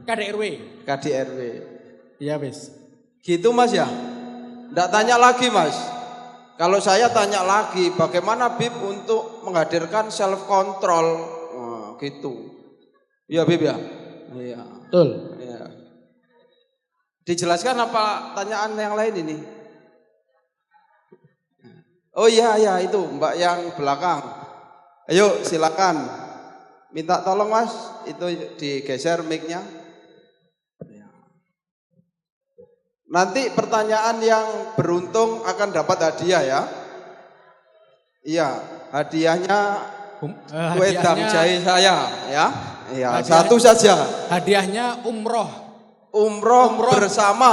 KDRW. Iya, wis. Gitu Mas ya? Nggak tanya lagi Mas. Kalau saya tanya lagi, bagaimana Bib untuk menghadirkan self control? Gitu. Iya Bib ya? Iya. Betul. Iya. Dijelaskan apa tanyaan yang lain ini? Oh iya itu Mbak yang belakang. Ayo silakan. Minta tolong Mas, itu digeser mic-nya. Nanti pertanyaan yang beruntung akan dapat hadiah ya. Iya, hadiahnya wedang hadiahnya, jahe saya ya. Iya, Hadiah- satu saja. hadiahnya umroh. Umroh bersama,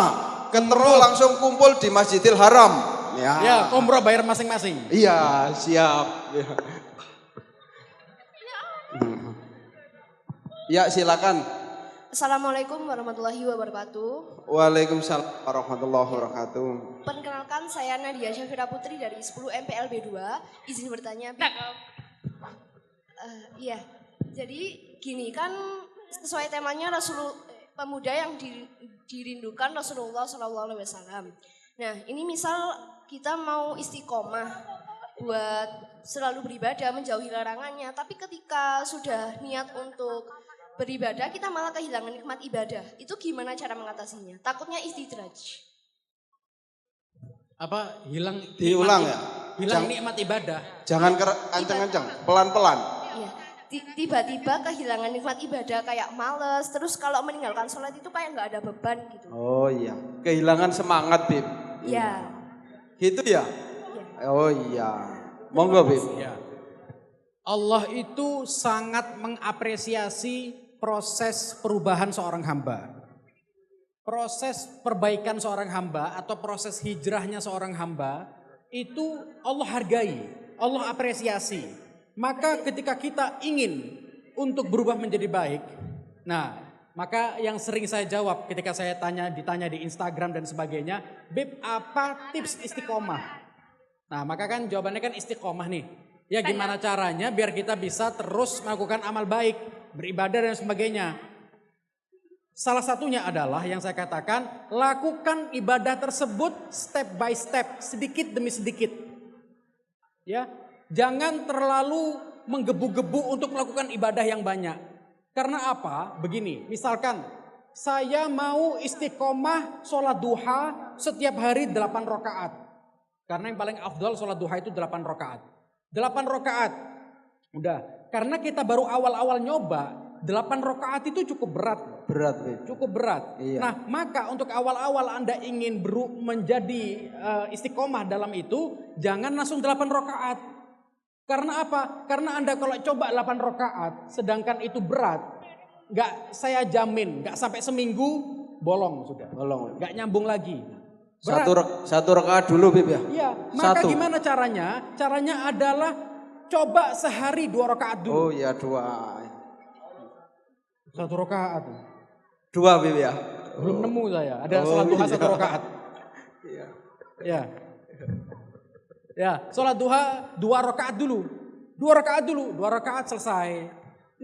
ketemu langsung kumpul di Masjidil Haram. Ya, umroh bayar masing-masing. Iya, siap. Ya, silakan. Assalamualaikum warahmatullahi wabarakatuh. Waalaikumsalam warahmatullahi wabarakatuh. Perkenalkan, saya Nadia Syafira Putri dari 10 MPLB 2. Izin bertanya. Iya, jadi gini kan sesuai temanya pemuda yang dirindukan Rasulullah SAW. Nah, ini misal kita mau istiqomah buat selalu beribadah, menjauhi larangannya, tapi ketika sudah niat untuk beribadah, kita malah kehilangan nikmat ibadah. Itu gimana cara mengatasinya? Takutnya istidraj. Apa hilang? Diulang nikmat, ya? Hilang nikmat ibadah. Jangan kenceng-kenceng, pelan-pelan. Iya. Tiba-tiba kehilangan nikmat ibadah, kayak males. Terus kalau meninggalkan sholat itu kayak nggak ada beban gitu. Oh iya, kehilangan semangat, Bib. Iya. Gitu ya? Iya. Oh iya. Monggo, Bib. Ya. Allah itu sangat mengapresiasi proses perubahan seorang hamba. Proses perbaikan seorang hamba atau proses hijrahnya seorang hamba itu Allah hargai, Allah apresiasi. Maka ketika kita ingin untuk berubah menjadi baik, nah maka yang sering saya jawab ketika saya ditanya di Instagram dan sebagainya, Bib apa tips istiqomah? Nah maka kan jawabannya kan istiqomah nih. Ya gimana caranya biar kita bisa terus melakukan amal baik, beribadah dan sebagainya. Salah satunya adalah yang saya katakan, lakukan ibadah tersebut step by step, sedikit demi sedikit. Ya, jangan terlalu menggebu-gebu untuk melakukan ibadah yang banyak. Karena apa? Begini, misalkan saya mau istiqomah sholat duha setiap hari 8 rakaat. Karena yang paling afdal sholat duha itu 8 rakaat. 8 rakaat. Udah, karena kita baru awal-awal nyoba, 8 rakaat itu cukup berat. Berat, Bib. Cukup berat. Iya. Nah, maka untuk awal-awal Anda ingin menjadi istiqomah dalam itu, jangan langsung 8 rakaat. Karena apa? Karena Anda kalau coba 8 rakaat, sedangkan itu berat, saya jamin, nggak sampai seminggu, bolong sudah. Bolong. Nggak nyambung lagi. Berat. Satu rakaat dulu, Bib ya? Iya, maka Satu. gimana caranya? Caranya adalah coba sehari 2 rakaat dulu. Oh iya, 2. 1 rakaat. 2, Bib ya? Belum nemu saya, ada sholat duha 1 rakaat. Iya. Ya. Ya, sholat duha 2 rakaat dulu. 2 rakaat dulu, 2 rakaat selesai.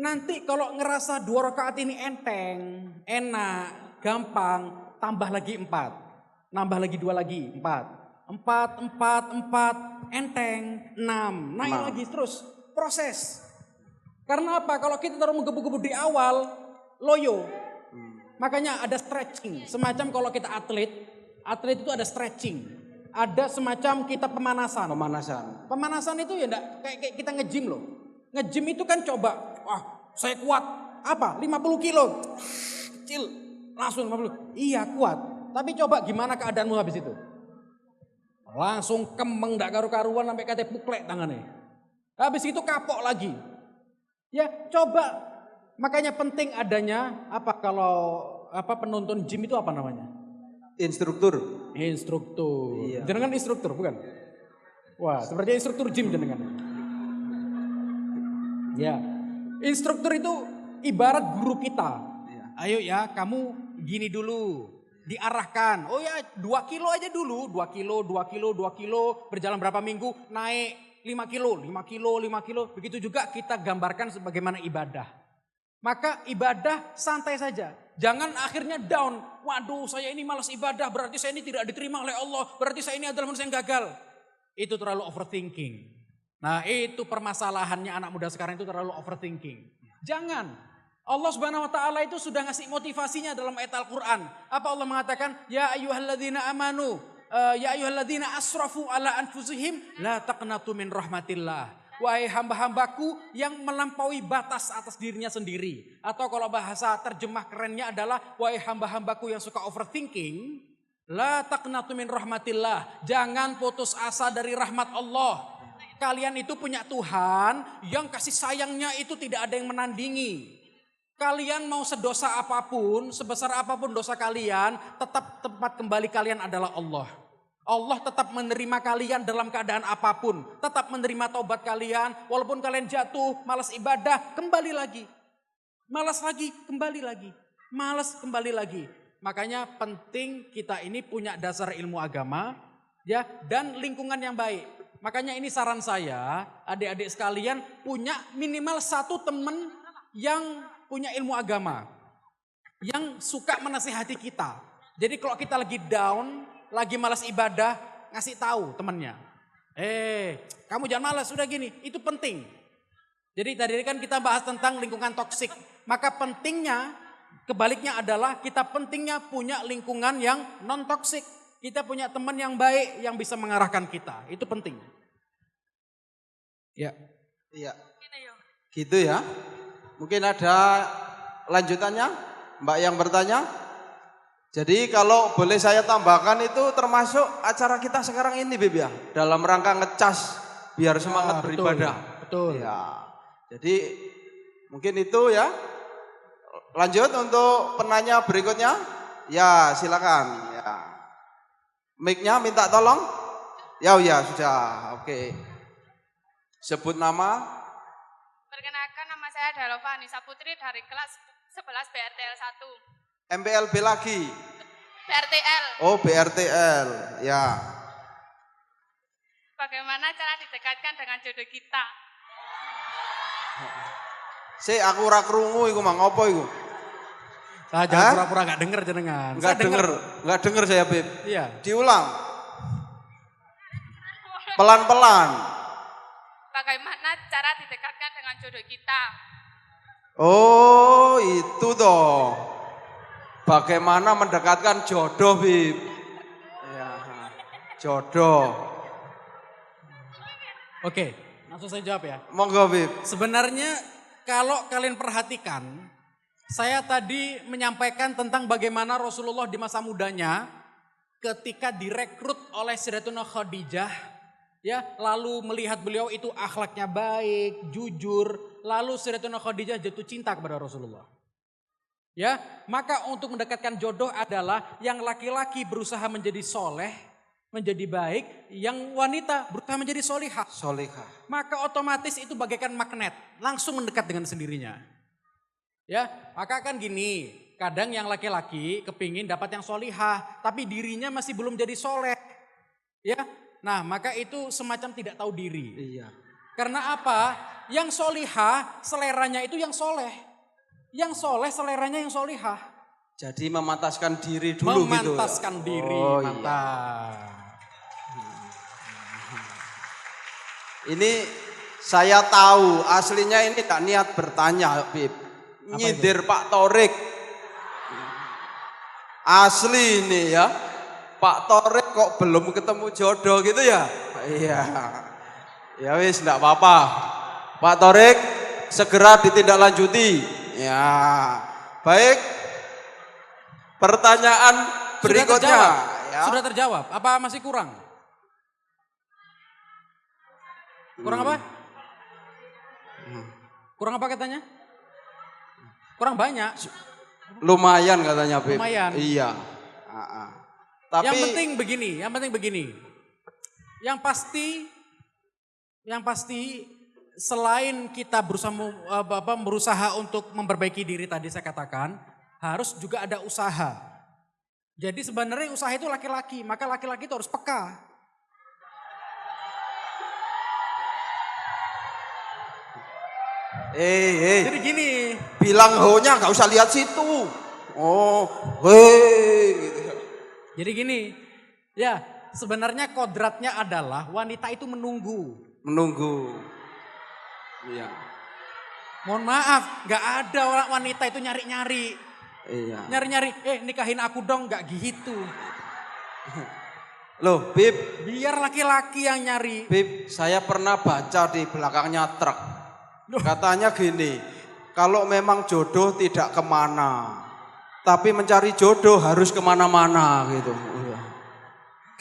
Nanti kalau ngerasa 2 rakaat ini enteng, enak, gampang, tambah lagi 4. Nambah lagi 2 lagi, 4. 4, enteng, 6. Naik lagi terus, proses. Karena apa? Kalau kita terus menggebu-gebu di awal, loyo. Makanya ada stretching. Semacam kalau kita atlet itu ada stretching. Ada semacam kita pemanasan. Pemanasan itu ya enggak kayak kita nge-gym loh. Nge-gym itu kan coba, wah saya kuat. Apa? 50 kilo. Kecil. Langsung 50. Iya kuat. Tapi coba gimana keadaanmu habis itu? Langsung kemeng enggak karu-karuan sampai kate puklek tangannya. Habis itu kapok lagi. Ya coba. Makanya penting adanya penonton gym itu apa namanya? Instruktur. Iya. Jenengan instruktur bukan? Wah, seperti instruktur gym jenengan. Ya. Instruktur itu ibarat guru kita. Ayo ya, kamu gini dulu. Diarahkan. Oh ya, 2 kilo aja dulu. 2 kilo. Berjalan berapa minggu, naik 5 kilo. Begitu juga kita gambarkan sebagaimana ibadah. Maka ibadah santai saja. Jangan akhirnya down. Waduh, saya ini malas ibadah, berarti saya ini tidak diterima oleh Allah. Berarti saya ini adalah manusia yang gagal. Itu terlalu overthinking. Nah, itu permasalahannya anak muda sekarang itu terlalu overthinking. Jangan. Allah Subhanahu wa taala itu sudah ngasih motivasinya dalam ayat Al-Qur'an. Apa Allah mengatakan? Ya ayyuhalladzina amanu, ya ayyuhalladzina asrafu ala anfusihim la taqnatu min rahmatillah. Wahai hamba-hambaku yang melampaui batas atas dirinya sendiri. Atau kalau bahasa terjemah kerennya adalah wahai hamba-hambaku yang suka overthinking. La taqnatu min rahmatillah. Jangan putus asa dari rahmat Allah. kalian itu punya Tuhan yang kasih sayangnya itu tidak ada yang menandingi. Kalian mau sedosa apapun, sebesar apapun dosa kalian, tetap tempat kembali kalian adalah Allah. Allah tetap menerima kalian dalam keadaan apapun. Tetap menerima taubat kalian, walaupun kalian jatuh, malas ibadah, kembali lagi. Malas lagi, kembali lagi. Malas, kembali lagi. Makanya penting kita ini punya dasar ilmu agama, ya, dan lingkungan yang baik. Makanya ini saran saya, adik-adik sekalian punya minimal satu teman yang punya ilmu agama, yang suka menasihati kita. Jadi kalau kita lagi down, lagi malas ibadah, ngasih tahu temannya. Kamu jangan malas, sudah gini, itu penting. Jadi tadi kan kita bahas tentang lingkungan toksik. Maka pentingnya, kebaliknya adalah kita pentingnya punya lingkungan yang non toksik. Kita punya teman yang baik yang bisa mengarahkan kita. Itu penting. Ya. Iya. Gitu ya. Mungkin ada lanjutannya, Mbak yang bertanya. Jadi kalau boleh saya tambahkan itu termasuk acara kita sekarang ini, Bib ya, dalam rangka ngecas biar semangat beribadah. Betul. Ya. Jadi mungkin itu ya. Lanjut untuk penanya berikutnya. Ya, silakan. Ya. Mic-nya minta tolong. Ya, sudah. Oke. Sebut nama. Perkenalkan, nama saya adalah Vanessa Putri dari kelas 11 BRTL 1. MPLB lagi. BRTL. Oh, BRTL. Ya. Bagaimana cara didekatkan dengan jodoh kita? Aku ora krungu iku mang apa iku? Jangan pura-pura gak denger jenengan. Enggak denger saya, Beb. Iya. Diulang. Pelan-pelan. Bagaimana cara didekatkan dengan jodoh kita? Oh, itu toh. Bagaimana mendekatkan jodoh, Bib? Ya, jodoh. Oke, langsung saya jawab ya. Monggo, Bib. Sebenarnya kalau kalian perhatikan, saya tadi menyampaikan tentang bagaimana Rasulullah di masa mudanya ketika direkrut oleh Sayyidatuna Khadijah, ya, lalu melihat beliau itu akhlaknya baik, jujur, lalu Sayyidatuna Khadijah jatuh cinta kepada Rasulullah. Ya, maka untuk mendekatkan jodoh adalah yang laki-laki berusaha menjadi soleh, menjadi baik, yang wanita berusaha menjadi solihah. Solihah. Maka otomatis itu bagaikan magnet, langsung mendekat dengan sendirinya. Ya, maka kan gini, kadang yang laki-laki kepingin dapat yang solihah, tapi dirinya masih belum jadi soleh. Ya, nah maka itu semacam tidak tahu diri. Iya. Karena apa? Yang solihah seleranya itu yang soleh. Yang soleh seleranya yang solihah. Jadi memantaskan diri dulu gitu. Memantaskan diri, oh, mantap. Iya. Ini saya tahu aslinya ini tak niat bertanya, Bib. Nyindir Pak Torik. Asli ini ya. Pak Torik kok belum ketemu jodoh gitu ya? Iya. Ya wis enggak apa-apa. Pak Torik segera ditindaklanjuti. Ya. Baik. Pertanyaan berikutnya. Sudah terjawab. Apa masih kurang? Kurang apa? Kurang apa katanya? Kurang banyak. Lumayan katanya, Beb. Lumayan. Iya. Tapi yang penting begini. Yang pasti selain kita berusaha untuk memperbaiki diri tadi saya katakan, harus juga ada usaha. Jadi sebenarnya usaha itu laki-laki, maka laki-laki itu harus peka. Jadi gini. Bilang ho-nya gak usah lihat situ. Oh, hei. Jadi gini, ya sebenarnya kodratnya adalah wanita itu menunggu. Iya. Mohon maaf, gak ada orang wanita itu nyari-nyari. Iya. Nyari-nyari, nikahin aku dong, gak gitu. Loh, Bib. Biar laki-laki yang nyari. Bib, saya pernah baca di belakangnya truk. Katanya gini, kalau memang jodoh tidak kemana, tapi mencari jodoh harus kemana-mana gitu.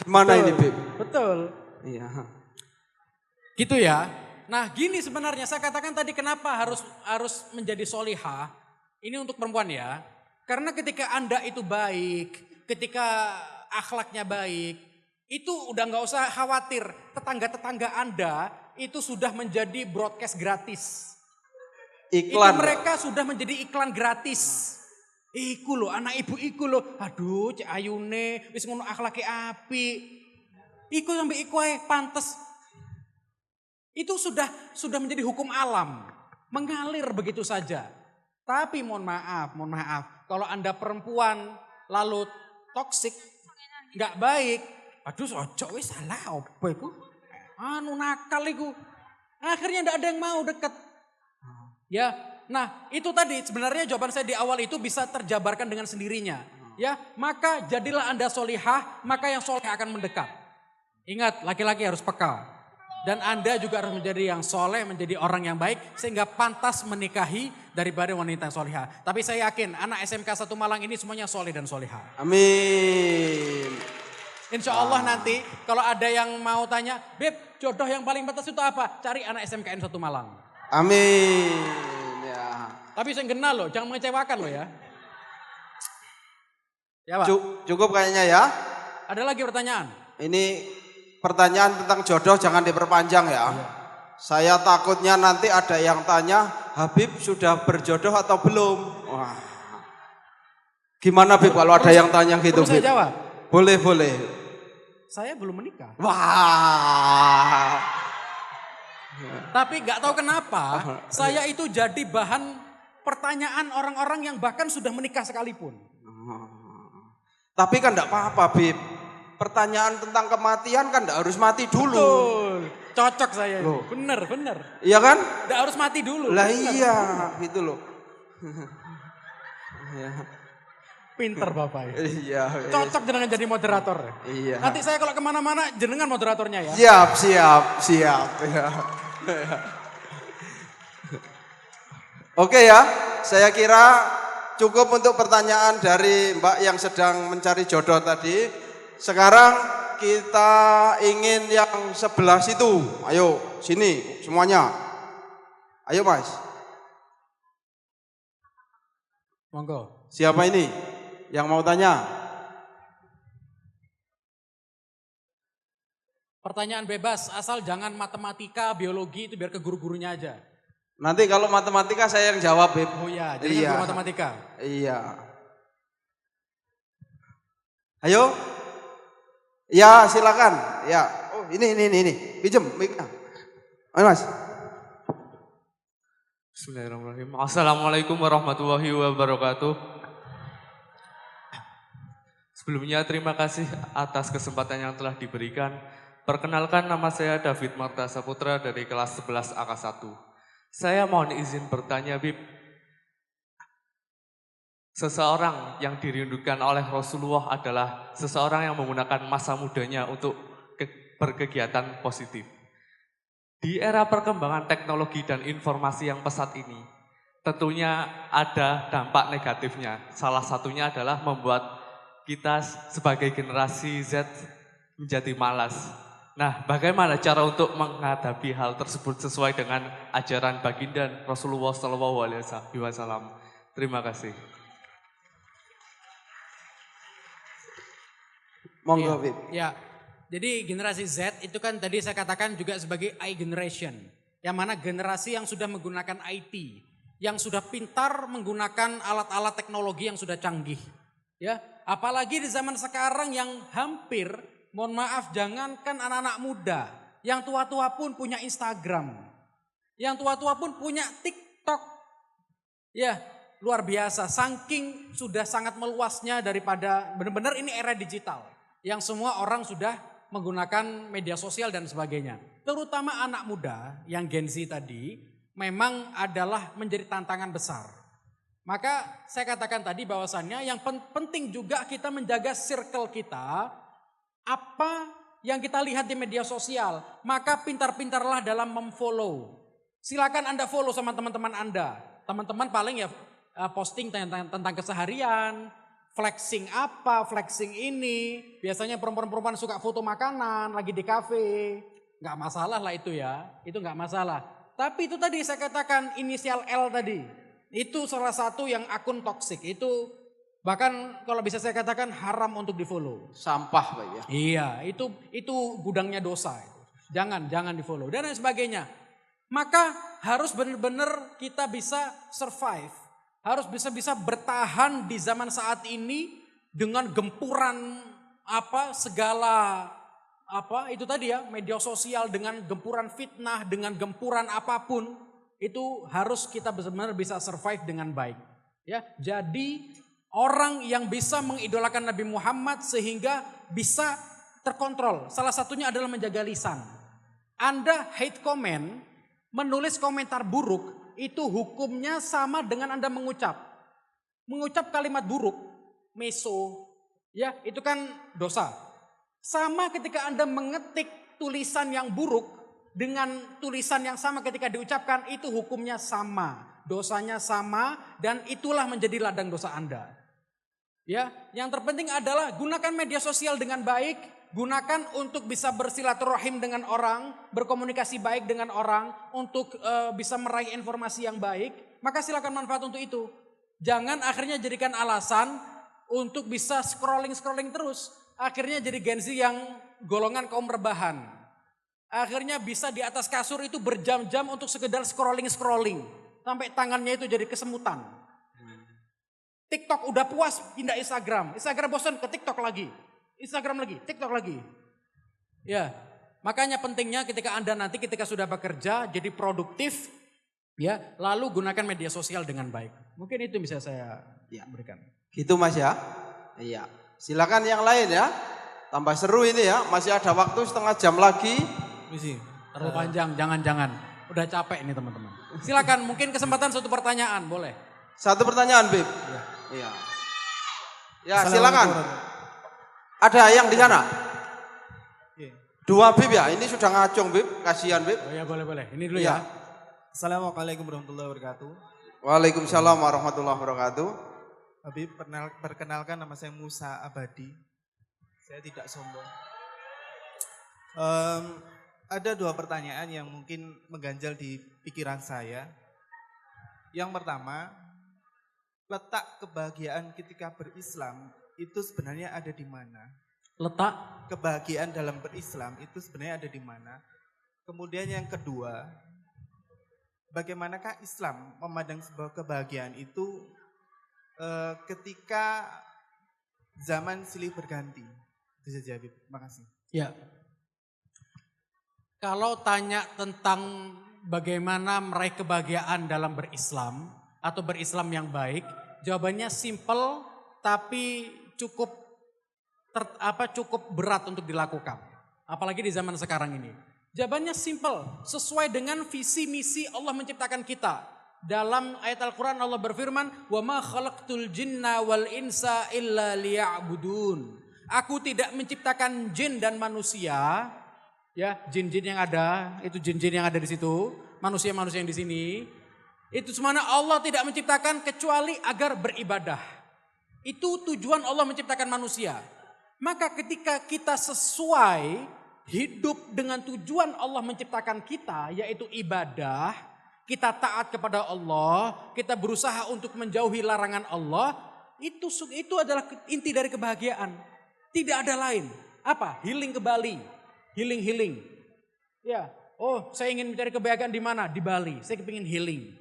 Gimana betul, ini, Bib? Betul. Iya. Gitu ya. Nah gini sebenarnya saya katakan tadi kenapa harus menjadi solihah. Ini untuk perempuan ya. Karena ketika Anda itu baik, ketika akhlaknya baik, itu udah nggak usah khawatir. Tetangga-tetangga Anda itu sudah menjadi broadcast gratis. Iklan. Itu mereka sudah menjadi iklan gratis. Iku loh, anak ibu iku loh. Aduh, Cik Ayune wis ngono akhlake api. Iku sampai iku ae pantes. Itu sudah menjadi hukum alam. Mengalir begitu saja. Tapi mohon maaf. Kalau Anda perempuan lalu toksik, nggak baik. Aduh, ojo wis salah apa iku? Anu nakal iku. Akhirnya ndak ada yang mau deket. Ya, nah itu tadi sebenarnya jawaban saya di awal itu bisa terjabarkan dengan sendirinya. Ya, maka jadilah Anda solihah, maka yang soleh akan mendekat. Ingat, laki-laki harus peka. Dan Anda juga harus menjadi yang soleh, menjadi orang yang baik, sehingga pantas menikahi daripada wanita yang solihah. Tapi saya yakin anak SMK 1 Malang ini semuanya soleh dan solihah. Amin. Insya Allah nanti kalau ada yang mau tanya, Beb jodoh yang paling pantas itu apa? Cari anak SMKN 1 Malang. Amin. Ya. Tapi saya kenal loh, jangan mengecewakan loh ya. Ya Pak. Cukup kayaknya ya. Ada lagi pertanyaan? Ini pertanyaan tentang jodoh jangan diperpanjang ya. Iya. Saya takutnya nanti ada yang tanya, Habib sudah berjodoh atau belum? Wah. Gimana Bib kalau ada yang tanya gitu? Saya Bib? jawab. Boleh. Saya belum menikah. Wah. Tapi nggak tahu kenapa saya itu jadi bahan pertanyaan orang-orang yang bahkan sudah menikah sekalipun. Tapi kan enggak apa-apa Bib. Pertanyaan tentang kematian kan enggak harus mati dulu. Betul. Cocok saya. Loh. Bener. Iya kan? Nggak harus mati dulu. Lah bener. iya gitu loh. Pinter Bapak. Iya. Cocok jenengan jadi moderator. Iya. Nanti saya kalau kemana-mana jenengan moderatornya ya. Siap. Ya. Oke ya, saya kira cukup untuk pertanyaan dari Mbak yang sedang mencari jodoh tadi. Sekarang kita ingin yang sebelah situ. Ayo, sini semuanya. Ayo Mas. Monggo. Siapa ini yang mau tanya? Pertanyaan bebas, asal jangan matematika, biologi itu biar ke guru-gurunya aja. Nanti kalau matematika saya yang jawab, Beb. Oh iya, jadi guru matematika. Iya. Ayo. Ya, silakan. Ya. Oh, ini. Pinjem mic-nya. Ayo, Mas. Bismillahirrahmanirrahim. Assalamualaikum warahmatullahi wabarakatuh. Sebelumnya terima kasih atas kesempatan yang telah diberikan. Perkenalkan, nama saya David Marta Saputra dari kelas 11 AK1. Saya mohon izin bertanya, Bib. Seseorang yang dirindukan oleh Rasulullah adalah seseorang yang menggunakan masa mudanya untuk berkegiatan positif. Di era perkembangan teknologi dan informasi yang pesat ini, tentunya ada dampak negatifnya. Salah satunya adalah membuat kita sebagai generasi Z menjadi malas. Nah, bagaimana cara untuk menghadapi hal tersebut sesuai dengan ajaran baginda Rasulullah SAW? Terima kasih. Monggo, Bib. Ya, jadi generasi Z itu kan tadi saya katakan juga sebagai I generation. Yang mana generasi yang sudah menggunakan IT. Yang sudah pintar menggunakan alat-alat teknologi yang sudah canggih. Ya, apalagi di zaman sekarang yang hampir, mohon maaf, jangankan anak-anak muda, yang tua-tua pun punya Instagram. Yang tua-tua pun punya TikTok. Ya, luar biasa. Saking sudah sangat meluasnya daripada, benar-benar ini era digital. Yang semua orang sudah menggunakan media sosial dan sebagainya. Terutama anak muda yang Gen Z tadi, memang adalah menjadi tantangan besar. Maka saya katakan tadi bahwasannya yang penting juga kita menjaga circle kita. Apa yang kita lihat di media sosial, maka pintar-pintarlah dalam memfollow. Silakan Anda follow sama teman-teman Anda. Teman-teman paling ya posting tentang keseharian, flexing apa, flexing ini. Biasanya perempuan-perempuan suka foto makanan, lagi di kafe. nggak masalah lah itu ya, itu nggak masalah. Tapi itu tadi saya katakan inisial L tadi, itu salah satu yang akun toksik, itu bahkan kalau bisa saya katakan haram untuk di follow. Sampah Pak ya. Iya, itu gudangnya dosa. Jangan di follow dan lain sebagainya. Maka harus benar-benar kita bisa survive, harus bisa bertahan di zaman saat ini dengan gempuran segala itu tadi ya, media sosial, dengan gempuran fitnah, dengan gempuran apapun, itu harus kita benar-benar bisa survive dengan baik. Ya, jadi orang yang bisa mengidolakan Nabi Muhammad sehingga bisa terkontrol, salah satunya adalah menjaga lisan. Anda hate comment, menulis komentar buruk, itu hukumnya sama dengan Anda mengucap kalimat buruk, meso, ya itu kan dosa. Sama ketika Anda mengetik tulisan yang buruk dengan tulisan yang sama ketika diucapkan, itu hukumnya sama, dosanya sama, dan itulah menjadi ladang dosa Anda. Ya, yang terpenting adalah gunakan media sosial dengan baik, gunakan untuk bisa bersilaturahim dengan orang, berkomunikasi baik dengan orang, untuk bisa meraih informasi yang baik, maka silakan manfaat untuk itu. Jangan akhirnya jadikan alasan untuk bisa scrolling terus. Akhirnya jadi Gen Z yang golongan kaum rebahan. Akhirnya bisa di atas kasur itu berjam-jam untuk sekedar scrolling. Sampai tangannya itu jadi kesemutan. TikTok udah puas, pindah Instagram. Instagram bosan ke TikTok lagi. Instagram lagi, TikTok lagi. Ya, makanya pentingnya ketika Anda nanti ketika sudah bekerja jadi produktif, ya, lalu gunakan media sosial dengan baik. Mungkin itu bisa saya berikan. Gitu Mas ya. Iya. Silakan yang lain ya. Tambah seru ini ya. Masih ada waktu setengah jam lagi. Misi, terlalu panjang, jangan. Udah capek nih teman-teman. Silakan, mungkin kesempatan satu pertanyaan, boleh. Satu pertanyaan, Bib. Iya. Ya, silakan. Ada yang di sana? Dua Bib ya. Ini sudah ngacung Bib. Kasihan Bib. Oh ya, boleh. Ini dulu ya. Assalamualaikum warahmatullahi wabarakatuh. Waalaikumsalam warahmatullahi wabarakatuh. Habib, perkenalkan nama saya Musa Abadi. Saya tidak sombong. Ada dua pertanyaan yang mungkin mengganjal di pikiran saya. Yang pertama, letak kebahagiaan ketika berislam itu sebenarnya ada di mana? Letak kebahagiaan dalam berislam itu sebenarnya ada di mana? Kemudian yang kedua, bagaimanakah Islam memandang sebuah kebahagiaan itu ketika zaman silih berganti? Bisa jadi, terima kasih. Ya. Kalau tanya tentang bagaimana meraih kebahagiaan dalam berislam atau berislam yang baik, jawabannya simple tapi cukup berat untuk dilakukan. Apalagi di zaman sekarang ini. Jawabannya simple, sesuai dengan visi misi Allah menciptakan kita. Dalam ayat Al-Quran Allah berfirman, wa ma khalaqtul jinna wal insa illa liya'budun. Aku tidak menciptakan jin dan manusia, ya jin-jin yang ada, itu jin-jin yang ada di situ, manusia-manusia yang di sini, itu semuanya Allah tidak menciptakan kecuali agar beribadah. Itu tujuan Allah menciptakan manusia. Maka ketika kita sesuai hidup dengan tujuan Allah menciptakan kita, yaitu ibadah, kita taat kepada Allah, kita berusaha untuk menjauhi larangan Allah, itu adalah inti dari kebahagiaan. Tidak ada lain. Apa? Healing ke Bali. Healing. Ya, oh saya ingin mencari kebahagiaan di mana? Di Bali. Saya kepingin healing.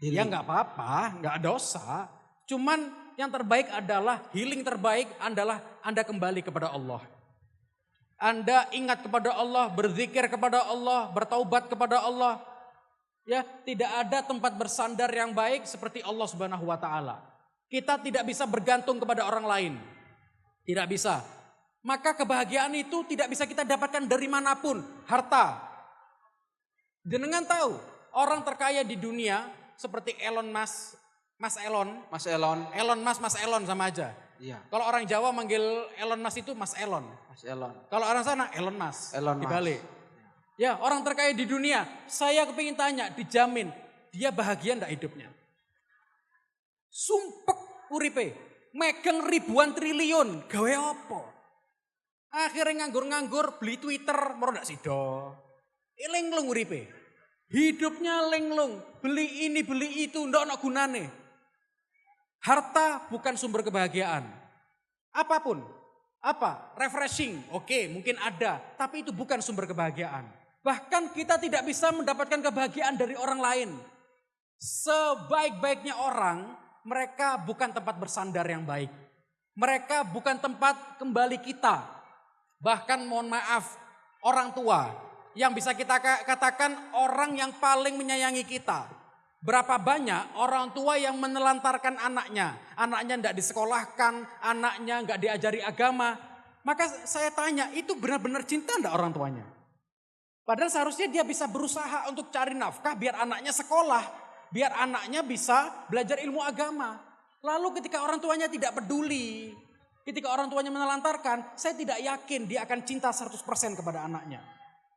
Ya nggak apa-apa, nggak dosa. Cuman yang terbaik adalah, healing terbaik adalah Anda kembali kepada Allah. Anda ingat kepada Allah, berzikir kepada Allah, bertaubat kepada Allah. Ya, tidak ada tempat bersandar yang baik seperti Allah Subhanahu wa taala. Kita tidak bisa bergantung kepada orang lain. Tidak bisa. Maka kebahagiaan itu tidak bisa kita dapatkan dari manapun. Harta. Jenengan tahu, orang terkaya di dunia seperti Elon Musk, Mas Elon sama aja. Iya. Kalau orang Jawa manggil Elon Musk itu Mas Elon. Kalau orang sana Elon Musk. Dibalik. Ya, orang terkaya di dunia, saya kepingin tanya, dijamin, dia bahagia enggak hidupnya? Sumpek uripe, megang ribuan triliun, gawe apa? Akhirnya nganggur-nganggur beli Twitter, moro ndak sido. Linglung uripe. Hidupnya linglung, beli ini beli itu ndak ono gunane. Harta bukan sumber kebahagiaan. Apapun, refreshing, oke, mungkin ada, tapi itu bukan sumber kebahagiaan. Bahkan kita tidak bisa mendapatkan kebahagiaan dari orang lain. Sebaik-baiknya orang, mereka bukan tempat bersandar yang baik. Mereka bukan tempat kembali kita. Bahkan mohon maaf, orang tua yang bisa kita katakan orang yang paling menyayangi kita. Berapa banyak orang tua yang menelantarkan anaknya tidak disekolahkan, anaknya nggak diajari agama. Maka saya tanya, itu benar-benar cinta enggak orang tuanya? Padahal seharusnya dia bisa berusaha untuk cari nafkah biar anaknya sekolah, biar anaknya bisa belajar ilmu agama. Lalu ketika orang tuanya tidak peduli, ketika orang tuanya menelantarkan, saya tidak yakin dia akan cinta 100% kepada anaknya.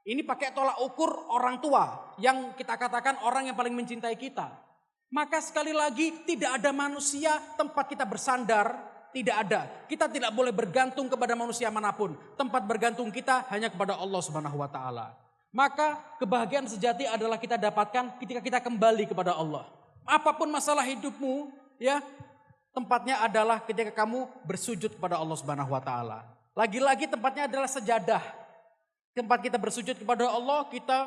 Ini pakai tolak ukur orang tua yang kita katakan orang yang paling mencintai kita. Maka sekali lagi tidak ada manusia tempat kita bersandar, tidak ada. Kita tidak boleh bergantung kepada manusia manapun. Tempat bergantung kita hanya kepada Allah Subhanahu wa taala. Maka kebahagiaan sejati adalah kita dapatkan ketika kita kembali kepada Allah. Apapun masalah hidupmu, ya, tempatnya adalah ketika kamu bersujud kepada Allah Subhanahu wa taala. Lagi-lagi tempatnya adalah sejadah. Tempat kita bersujud kepada Allah, kita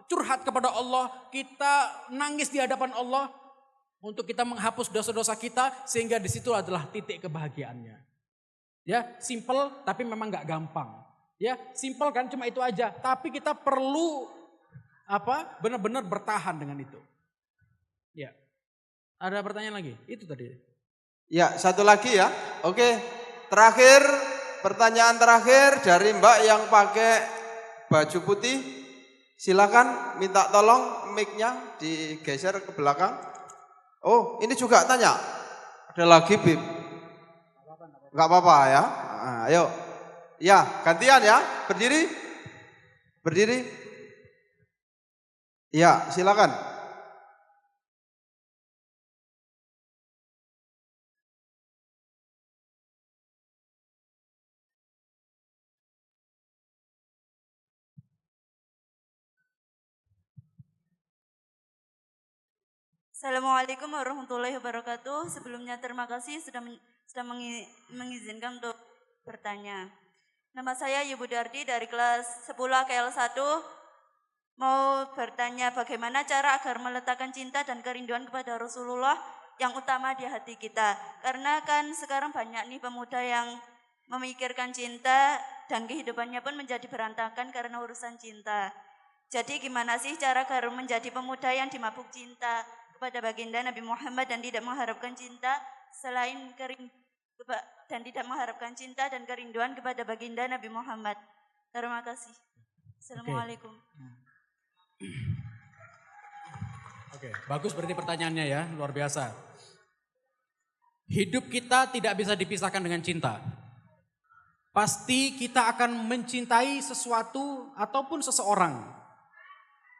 curhat kepada Allah, kita nangis di hadapan Allah untuk kita menghapus dosa-dosa kita, sehingga di situ adalah titik kebahagiaannya. Ya, simple tapi memang nggak gampang. Ya, simple kan, cuma itu aja. Tapi kita perlu benar-benar bertahan dengan itu. Ya, ada pertanyaan lagi? Itu tadi. Ya, satu lagi ya. Oke, terakhir. Pertanyaan terakhir dari Mbak yang pakai baju putih. Silakan minta tolong mic-nya digeser ke belakang. Oh, ini juga tanya. Ada lagi, Bib. Enggak apa-apa ya. Nah, ayo. Ya, gantian ya. Berdiri. Berdiri. Ya, silakan. Assalamualaikum warahmatullahi wabarakatuh. Sebelumnya terima kasih sudah mengizinkan untuk bertanya. Nama saya Ibu Dardi dari kelas 10 KL1. Mau bertanya bagaimana cara agar meletakkan cinta dan kerinduan kepada Rasulullah yang utama di hati kita. Karena kan sekarang banyak nih pemuda yang memikirkan cinta dan kehidupannya pun menjadi berantakan karena urusan cinta. Jadi gimana sih cara agar menjadi pemuda yang dimabuk cinta kepada baginda Nabi Muhammad dan tidak mengharapkan cinta tidak mengharapkan cinta dan kerinduan kepada baginda Nabi Muhammad. Terima kasih. Assalamualaikum. Oke, bagus berarti pertanyaannya ya, luar biasa. Hidup kita tidak bisa dipisahkan dengan cinta. Pasti kita akan mencintai sesuatu ataupun seseorang.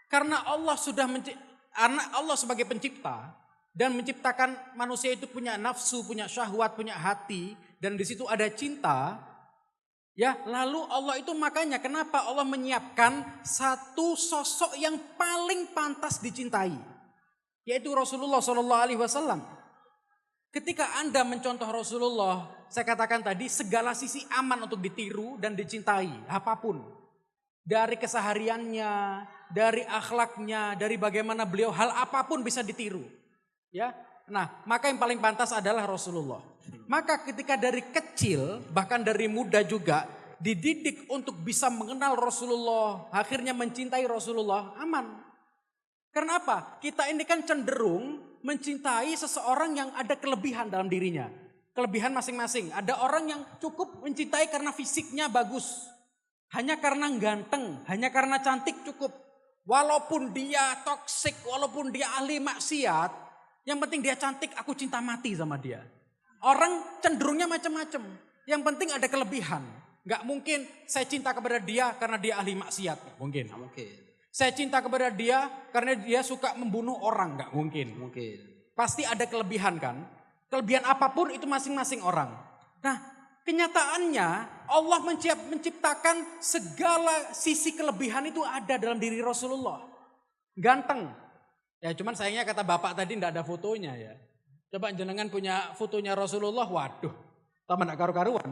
Karena Allah Allah sebagai pencipta dan menciptakan manusia itu punya nafsu, punya syahwat, punya hati, dan di situ ada cinta. Ya, lalu Allah itu makanya kenapa Allah menyiapkan satu sosok yang paling pantas dicintai, yaitu Rasulullah SAW. Ketika Anda mencontoh Rasulullah, saya katakan tadi segala sisi aman untuk ditiru dan dicintai, apapun. Dari kesehariannya, dari akhlaknya, dari bagaimana beliau, hal apapun bisa ditiru. Ya, nah maka yang paling pantas adalah Rasulullah. Maka ketika dari kecil, bahkan dari muda juga, dididik untuk bisa mengenal Rasulullah, akhirnya mencintai Rasulullah, aman. Karena apa? Kita ini kan cenderung mencintai seseorang yang ada kelebihan dalam dirinya. Kelebihan masing-masing. Ada orang yang cukup mencintai karena fisiknya bagus. Hanya karena ganteng, hanya karena cantik cukup. Walaupun dia toksik, walaupun dia ahli maksiat, yang penting dia cantik, aku cinta mati sama dia. Orang cenderungnya macam-macam. Yang penting ada kelebihan. Gak mungkin saya cinta kepada dia karena dia ahli maksiat. Gak mungkin. Saya cinta kepada dia karena dia suka membunuh orang. Gak mungkin. Pasti ada kelebihan kan. Kelebihan apapun itu masing-masing orang. Nah, kenyataannya Allah menciptakan segala sisi kelebihan itu ada dalam diri Rasulullah. Ganteng. Ya cuman sayangnya kata bapak tadi tidak ada fotonya ya. Coba jenengan punya fotonya Rasulullah, waduh. Tambah tidak karu-karuan.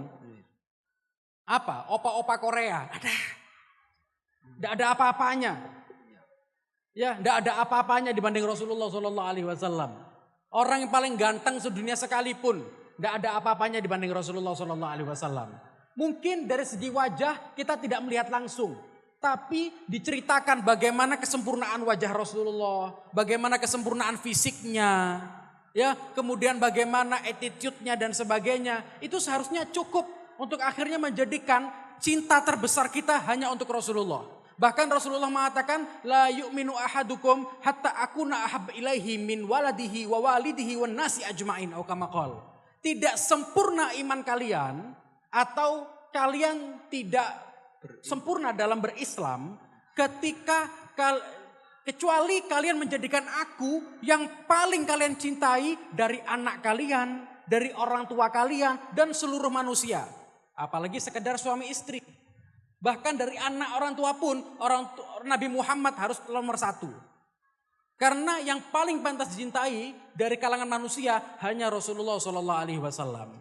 Apa? Opa-opa Korea. Tidak ada apa-apanya. Ya, tidak ada apa-apanya dibanding Rasulullah SAW. Orang yang paling ganteng sedunia sekalipun, tidak ada apa-apanya dibanding Rasulullah SAW. Mungkin dari segi wajah kita tidak melihat langsung, tapi diceritakan bagaimana kesempurnaan wajah Rasulullah, bagaimana kesempurnaan fisiknya, ya, kemudian bagaimana attitude-nya dan sebagainya. Itu seharusnya cukup untuk akhirnya menjadikan cinta terbesar kita hanya untuk Rasulullah. Bahkan Rasulullah mengatakan, la yu'minu ahadukum hatta akuna ahab ilaihi min waladihi wa walidihi wa nasi ajma'in atau kama qala. Tidak sempurna iman kalian atau kalian tidak sempurna dalam berislam ketika kecuali kalian menjadikan aku yang paling kalian cintai dari anak kalian, dari orang tua kalian dan seluruh manusia. Apalagi sekedar suami istri. Bahkan dari anak orang tua pun Nabi Muhammad harus nomor 1. Karena yang paling pantas dicintai dari kalangan manusia hanya Rasulullah SAW.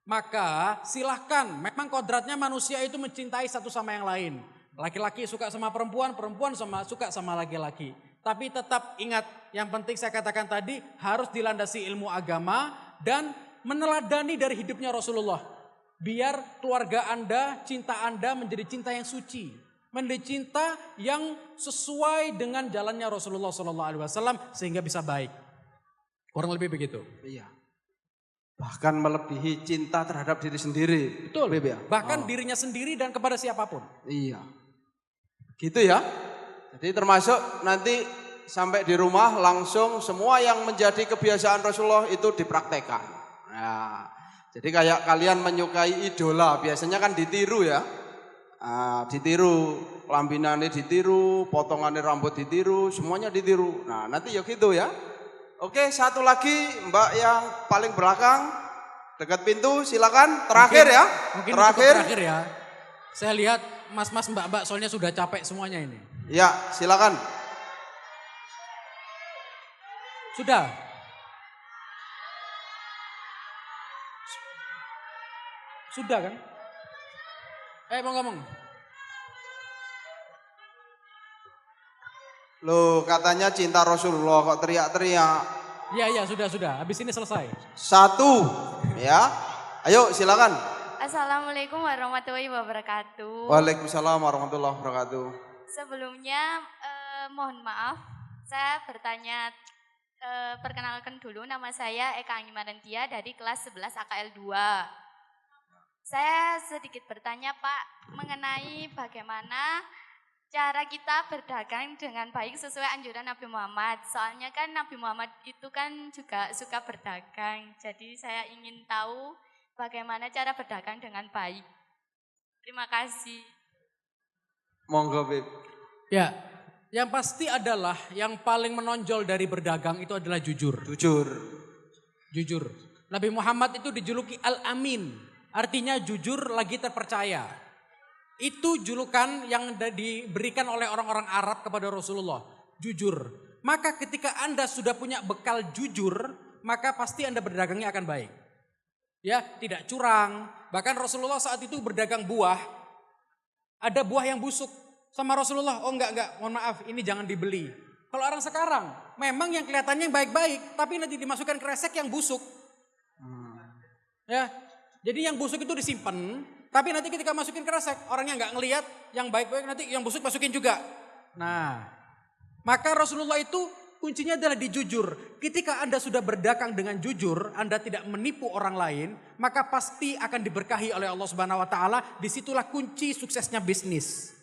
Maka silahkan, memang kodratnya manusia itu mencintai satu sama yang lain. Laki-laki suka sama perempuan, perempuan suka sama laki-laki. Tapi tetap ingat, yang penting saya katakan tadi harus dilandasi ilmu agama dan meneladani dari hidupnya Rasulullah. Biar keluarga Anda, cinta Anda menjadi cinta yang suci. Menjadi cinta yang sesuai dengan jalannya Rasulullah SAW sehingga bisa baik. Kurang lebih begitu. Iya. Bahkan melebihi cinta terhadap diri sendiri. Betul. Bahkan dirinya sendiri dan kepada siapapun. Iya. Gitu ya. Jadi termasuk nanti sampai di rumah langsung semua yang menjadi kebiasaan Rasulullah itu dipraktekkan. Nah, jadi kayak kalian menyukai idola, biasanya kan ditiru ya. Ditiru, lambinannya ditiru, potongannya rambut ditiru, semuanya ditiru. Nah nanti ya gitu ya. Oke, satu lagi Mbak yang paling belakang, dekat pintu, silakan. Terakhir ya. Mungkin terakhir ya. Saya lihat mas-mas mbak-mbak soalnya sudah capek semuanya ini. Ya, silakan. Sudah. Sudah kan? Mau ngomong. Loh, katanya cinta Rasulullah kok teriak-teriak. Iya, sudah. Habis ini selesai. 1, ya. Ayo, silakan. Assalamualaikum warahmatullahi wabarakatuh. Waalaikumsalam warahmatullahi wabarakatuh. Sebelumnya mohon maaf, saya bertanya, perkenalkan dulu, nama saya Eka Angimarentia dari kelas 11 AKL 2. Saya sedikit bertanya Pak mengenai bagaimana cara kita berdagang dengan baik sesuai anjuran Nabi Muhammad. Soalnya kan Nabi Muhammad itu kan juga suka berdagang. Jadi saya ingin tahu bagaimana cara berdagang dengan baik. Terima kasih. Monggo, Bib. Ya, yang pasti adalah yang paling menonjol dari berdagang itu adalah jujur. Jujur. Nabi Muhammad itu dijuluki Al-Amin. Artinya jujur lagi terpercaya. Itu julukan yang diberikan oleh orang-orang Arab kepada Rasulullah. Jujur. Maka ketika Anda sudah punya bekal jujur, maka pasti Anda berdagangnya akan baik. Ya, tidak curang. Bahkan Rasulullah saat itu berdagang buah. Ada buah yang busuk. Sama Rasulullah, oh enggak, mohon maaf, ini jangan dibeli. Kalau orang sekarang, memang yang kelihatannya yang baik-baik, tapi nanti dimasukkan kresek yang busuk. Ya, jadi yang busuk itu disimpan, tapi nanti ketika masukin kresek, orangnya nggak ngelihat yang baik-baik, nanti yang busuk masukin juga. Nah, maka Rasulullah itu kuncinya adalah di jujur. Ketika Anda sudah berdagang dengan jujur, Anda tidak menipu orang lain, maka pasti akan diberkahi oleh Allah Subhanahu wa taala. Disitulah kunci suksesnya bisnis.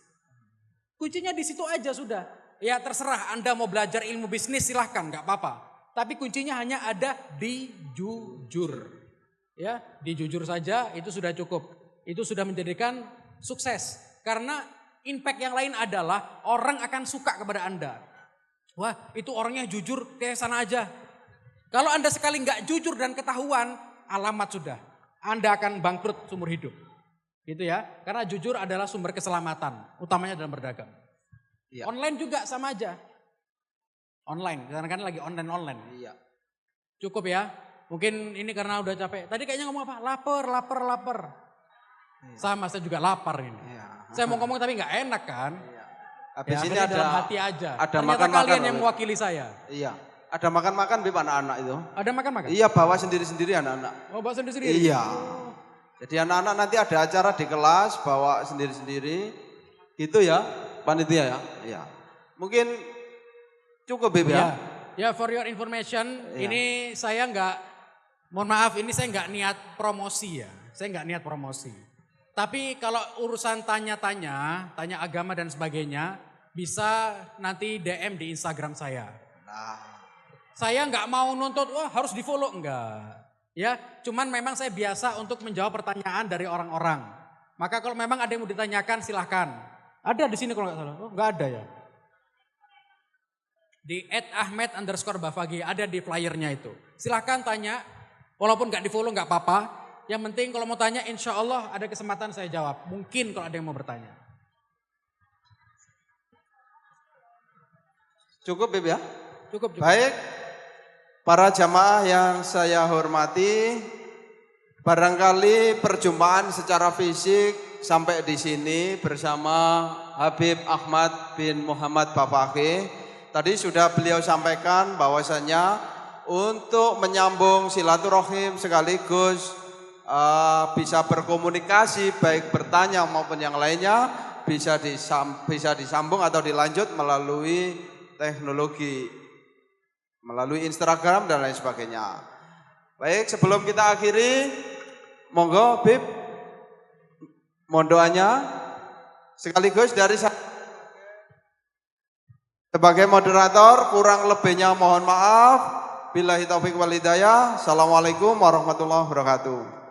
Kuncinya di situ aja sudah. Ya terserah Anda mau belajar ilmu bisnis silahkan, nggak apa-apa. Tapi kuncinya hanya ada di jujur. Ya, di jujur saja itu sudah cukup. Itu sudah menjadikan sukses. Karena impact yang lain adalah orang akan suka kepada Anda. Wah, itu orangnya jujur, kayak sana aja. Kalau Anda sekali nggak jujur dan ketahuan, alamat sudah. Anda akan bangkrut seumur hidup. Gitu ya. Karena jujur adalah sumber keselamatan, utamanya dalam berdagang. Iya. Online juga sama aja. Online, karena kan lagi online. Iya. Cukup ya. Mungkin ini karena udah capek. Tadi kayaknya ngomong apa? Lapar. Iya. Sama, saya juga lapar ini. Iya. Saya mau ngomong tapi nggak enak kan. Iya. Habis Ya, ini akhirnya ada dalam hati aja. Ada Ternyata makan-makan. kalian yang mewakili saya. Iya. Ada makan-makan Bib anak-anak itu. Ada makan-makan? Iya, bawa sendiri-sendiri anak-anak. Oh, bawa sendiri-sendiri? Iya. Jadi anak-anak nanti ada acara di kelas bawa sendiri-sendiri. Gitu ya, panitia ya. Iya. Mungkin cukup Bib ya. Ya, for your information, Iya. ini saya nggak, mohon maaf, ini saya nggak niat promosi ya. Saya nggak niat promosi. Tapi kalau urusan tanya-tanya, tanya agama dan sebagainya, bisa nanti DM di Instagram saya. Nah. Saya nggak mau nuntut, wah harus di follow, enggak. Ya, cuman memang saya biasa untuk menjawab pertanyaan dari orang-orang. Maka kalau memang ada yang mau ditanyakan silahkan. Ada di sini kalau nggak salah, oh nggak ada ya. Di @ahmed_bafagi ada di flyernya itu. Silahkan tanya, walaupun nggak di follow nggak apa-apa. Yang penting kalau mau tanya insya Allah ada kesempatan saya jawab. Mungkin kalau ada yang mau bertanya. Cukup Bib ya? Cukup. Baik, para jamaah yang saya hormati, barangkali perjumpaan secara fisik sampai di sini bersama Habib Ahmad bin Muhammad Bafaki. Tadi sudah beliau sampaikan bahwasanya untuk menyambung silaturahim sekaligus bisa berkomunikasi baik bertanya maupun yang lainnya bisa disambung atau dilanjut melalui teknologi, melalui Instagram dan lain sebagainya. Baik, sebelum kita akhiri, monggo Bib, mohon doanya sekaligus dari saya sebagai moderator, kurang lebihnya mohon maaf. Billahi taufiq wal hidayah. Assalamualaikum warahmatullahi wabarakatuh.